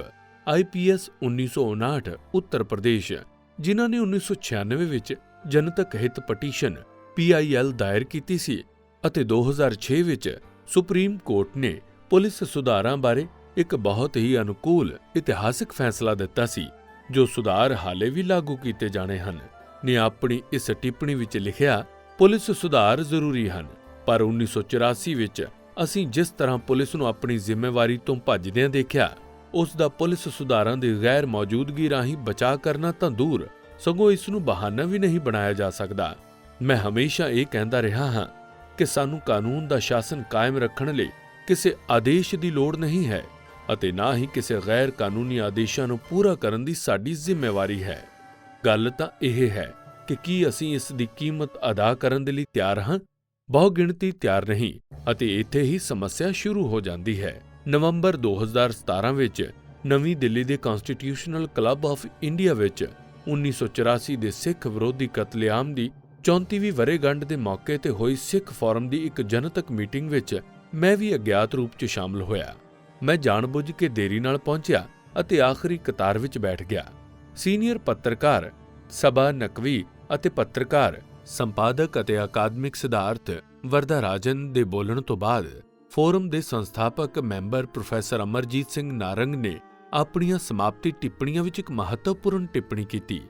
IPS 1959 ਉੱਤਰ ਪ੍ਰਦੇਸ਼, ਜਿਨ੍ਹਾਂ ਨੇ 1996 ਵਿੱਚ ਜਨਤਕ ਹਿੱਤ ਪਟੀਸ਼ਨ PIL ਦਾਇਰ ਕੀਤੀ ਸੀ ਅਤੇ 2006 ਵਿੱਚ ਸੁਪਰੀਮ ਕੋਰਟ ਨੇ ਪੁਲਿਸ ਸੁਧਾਰਾਂ ਬਾਰੇ ਇੱਕ ਬਹੁਤ ਹੀ ਅਨੁਕੂਲ ਇਤਿਹਾਸਕ ਫੈਸਲਾ ਦਿੱਤਾ ਸੀ, ਜੋ ਸੁਧਾਰ ਹਾਲੇ ਵੀ ਲਾਗੂ ਕੀਤੇ ਜਾਣੇ ਹਨ, ਨੇ ਆਪਣੀ ਇਸ ਟਿੱਪਣੀ ਵਿੱਚ ਲਿਖਿਆ, ਪੁਲਿਸ ਸੁਧਾਰ ਜ਼ਰੂਰੀ ਹਨ, ਪਰ 1984 ਵਿੱਚ ਅਸੀਂ ਜਿਸ ਤਰ੍ਹਾਂ ਪੁਲਿਸ ਨੂੰ ਆਪਣੀ ਜ਼ਿੰਮੇਵਾਰੀ ਤੋਂ ਭੱਜਦਿਆਂ ਦੇਖਿਆ, ਉਸ ਦਾ ਪੁਲਿਸ ਸੁਧਾਰਾਂ ਦੀ ਗੈਰ ਮੌਜੂਦਗੀ ਰਾਹੀਂ ਬਚਾਅ ਕਰਨਾ ਤਾਂ ਦੂਰ, ਸਗੋਂ ਇਸ ਨੂੰ ਬਹਾਨਾ ਵੀ ਨਹੀਂ ਬਣਾਇਆ ਜਾ ਸਕਦਾ। ਮੈਂ ਹਮੇਸ਼ਾ ਇਹ ਕਹਿੰਦਾ ਰਿਹਾ ਹਾਂ ਕਿ ਸਾਨੂੰ ਕਾਨੂੰਨ ਦਾ ਸ਼ਾਸਨ ਕਾਇਮ ਰੱਖਣ ਲਈ ਕਿਸੇ ਆਦੇਸ਼ ਦੀ ਲੋੜ ਨਹੀਂ ਹੈ ਅਤੇ ਨਾ ਹੀ ਕਿਸੇ ਗੈਰ ਕਾਨੂੰਨੀ ਆਦੇਸ਼ਾਂ ਨੂੰ ਪੂਰਾ ਕਰਨ ਦੀ ਸਾਡੀ ਜ਼ਿੰਮੇਵਾਰੀ ਹੈ। ਗੱਲ ਤਾਂ ਇਹ ਹੈ ਕਿ ਕੀ ਅਸੀਂ ਇਸ ਦੀ ਕੀਮਤ ਅਦਾ ਕਰਨ ਦੇ ਲਈ ਤਿਆਰ ਹਾਂ? ਬਹੁਗਿਣਤੀ ਤਿਆਰ ਨਹੀਂ ਅਤੇ ਇੱਥੇ ਹੀ ਸਮੱਸਿਆ ਸ਼ੁਰੂ ਹੋ ਜਾਂਦੀ ਹੈ। ਨਵੰਬਰ 2017 ਵਿੱਚ ਨਵੀਂ ਦਿੱਲੀ ਦੇ ਕਨਸਟੀਟਿਊਸ਼ਨਲ ਕਲੱਬ ਆਫ ਇੰਡੀਆ ਵਿੱਚ 1984 ਦੇ ਸਿੱਖ ਵਿਰੋਧੀ ਕਤਲੇਆਮ ਦੀ 34ਵੀਂ ਵਰ੍ਹੇਗੰਢ ਦੇ ਮੌਕੇ ਤੇ ਹੋਈ ਸਿੱਖ ਫੋਰਮ ਦੀ ਇੱਕ ਜਨਤਕ ਮੀਟਿੰਗ ਵਿੱਚ ਮੈਂ ਵੀ ਅਗਿਆਤ ਰੂਪ 'ਚ ਸ਼ਾਮਲ ਹੋਇਆ। ਮੈਂ ਜਾਣਬੁੱਝ ਕੇ ਦੇਰੀ ਨਾਲ ਪਹੁੰਚਿਆ ਅਤੇ ਆਖਰੀ ਕਤਾਰ ਵਿੱਚ ਬੈਠ ਗਿਆ। ਸੀਨੀਅਰ ਪੱਤਰਕਾਰ ਸਬਾ ਨਕਵੀ ਅਤੇ ਪੱਤਰਕਾਰ, ਸੰਪਾਦਕ ਅਤੇ ਅਕਾਦਮਿਕ ਸਿਧਾਰਥ ਵਰਦਾਰਾਜਨ ਦੇ ਬੋਲਣ ਤੋਂ ਬਾਅਦ ਫੋਰਮ ਦੇ ਸੰਸਥਾਪਕ ਮੈਂਬਰ ਪ੍ਰੋਫੈਸਰ ਅਮਰਜੀਤ ਸਿੰਘ ਨਾਰੰਗ ਨੇ ਆਪਣੀਆਂ ਸਮਾਪਤੀ ਟਿੱਪਣੀਆਂ ਵਿੱਚ ਇੱਕ ਮਹੱਤਵਪੂਰਨ ਟਿੱਪਣੀ ਕੀਤੀ।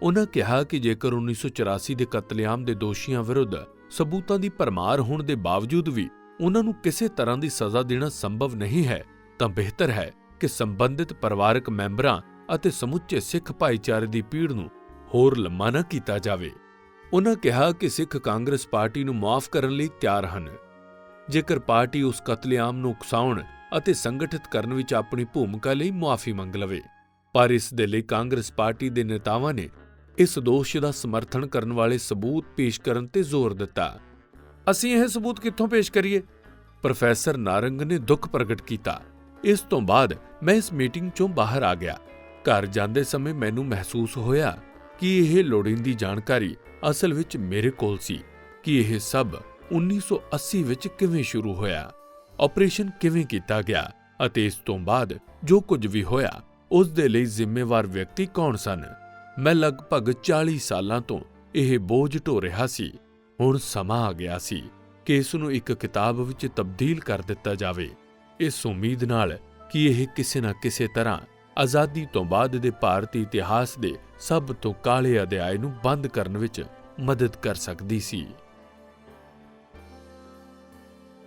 ਉਨ੍ਹਾਂ ਕਿਹਾ ਕਿ ਜੇਕਰ 1984 ਦੇ ਕਤਲੇਆਮ ਦੇ ਦੋਸ਼ੀਆਂ ਵਿਰੁੱਧ ਸਬੂਤਾਂ ਦੀ ਭਰਮਾਰ ਹੋਣ ਦੇ ਬਾਵਜੂਦ ਵੀ ਉਨ੍ਹਾਂ ਨੂੰ ਕਿਸੇ ਤਰ੍ਹਾਂ ਦੀ ਸਜ਼ਾ ਦੇਣਾ ਸੰਭਵ ਨਹੀਂ ਹੈ, ਤਾਂ ਬਿਹਤਰ ਹੈ ਕਿ ਸੰਬੰਧਿਤ ਪਰਿਵਾਰਕ ਮੈਂਬਰਾਂ ਅਤੇ ਸਮੁੱਚੇ ਸਿੱਖ ਭਾਈਚਾਰੇ ਦੀ ਪੀੜ ਨੂੰ ਹੋਰ ਲੰਮਾ ਨਾ ਕੀਤਾ ਜਾਵੇ। ਉਨ੍ਹਾਂ ਕਿਹਾ ਕਿ ਸਿੱਖ ਕਾਂਗਰਸ ਪਾਰਟੀ ਨੂੰ ਮੁਆਫ ਕਰਨ ਲਈ ਤਿਆਰ ਹਨ, ਜੇਕਰ ਪਾਰਟੀ ਉਸ ਕਤਲੇਆਮ ਨੂੰ ਉਕਸਾਉਣ ਅਤੇ ਸੰਗਠਿਤ ਕਰਨ ਵਿੱਚ ਆਪਣੀ ਭੂਮਿਕਾ ਲਈ ਮੁਆਫੀ ਮੰਗ ਲਵੇ। ਪਰ ਇਸ ਦੇ ਲਈ ਕਾਂਗਰਸ ਪਾਰਟੀ ਦੇ ਨੇਤਾਵਾਂ ਨੇ ਇਸ ਦੋਸ਼ ਦਾ ਸਮਰਥਨ ਕਰਨ ਵਾਲੇ ਸਬੂਤ ਪੇਸ਼ ਕਰਨ ਤੇ ਜ਼ੋਰ ਦਿੱਤਾ। ਅਸੀਂ ਇਹ ਸਬੂਤ ਕਿੱਥੋਂ ਪੇਸ਼ ਕਰੀਏ? ਪ੍ਰੋਫੈਸਰ ਨਾਰੰਗ ਨੇ ਦੁੱਖ ਪ੍ਰਗਟ ਕੀਤਾ। ਇਸ ਤੋਂ ਬਾਅਦ ਮੈਂ ਇਸ ਮੀਟਿੰਗ ਚੋਂ ਬਾਹਰ ਆ ਗਿਆ। ਘਰ ਜਾਂਦੇ ਸਮੇਂ ਮੈਨੂੰ ਮਹਿਸੂਸ ਹੋਇਆ ਕਿ ਇਹ ਲੋੜੀਂਦੀ ਜਾਣਕਾਰੀ ਅਸਲ ਵਿੱਚ ਮੇਰੇ ਕੋਲ ਸੀ ਕਿ ਇਹ ਸਭ 1980 ਵਿੱਚ ਕਿਵੇਂ ਸ਼ੁਰੂ ਹੋਇਆ, ਆਪਰੇਸ਼ਨ ਕਿਵੇਂ ਕੀਤਾ ਗਿਆ ਅਤੇ ਇਸ ਤੋਂ ਬਾਅਦ ਜੋ ਕੁਝ ਵੀ ਹੋਇਆ ਉਸ ਦੇ ਲਈ ਜ਼ਿੰਮੇਵਾਰ ਵਿਅਕਤੀ ਕੌਣ ਸਨ। ਮੈਂ ਲਗਭਗ 40 ਸਾਲਾਂ ਤੋਂ ਇਹ ਬੋਝ ਢੋ ਰਿਹਾ ਸੀ। ਹੁਣ ਸਮਾਂ ਆ ਗਿਆ ਸੀ ਕਿ ਇਸ ਨੂੰ ਇੱਕ ਕਿਤਾਬ ਵਿੱਚ ਤਬਦੀਲ ਕਰ ਦਿੱਤਾ ਜਾਵੇ, ਇਸ ਉਮੀਦ ਨਾਲ ਕਿ ਇਹ ਕਿਸੇ ਨਾ ਕਿਸੇ ਤਰ੍ਹਾਂ ਆਜ਼ਾਦੀ ਤੋਂ ਬਾਅਦ ਦੇ ਭਾਰਤੀ ਇਤਿਹਾਸ ਦੇ ਸਭ ਤੋਂ ਕਾਲੇ ਅਧਿਆਇ ਨੂੰ ਬੰਦ ਕਰਨ ਵਿੱਚ ਮਦਦ ਕਰ ਸਕਦੀ ਸੀ।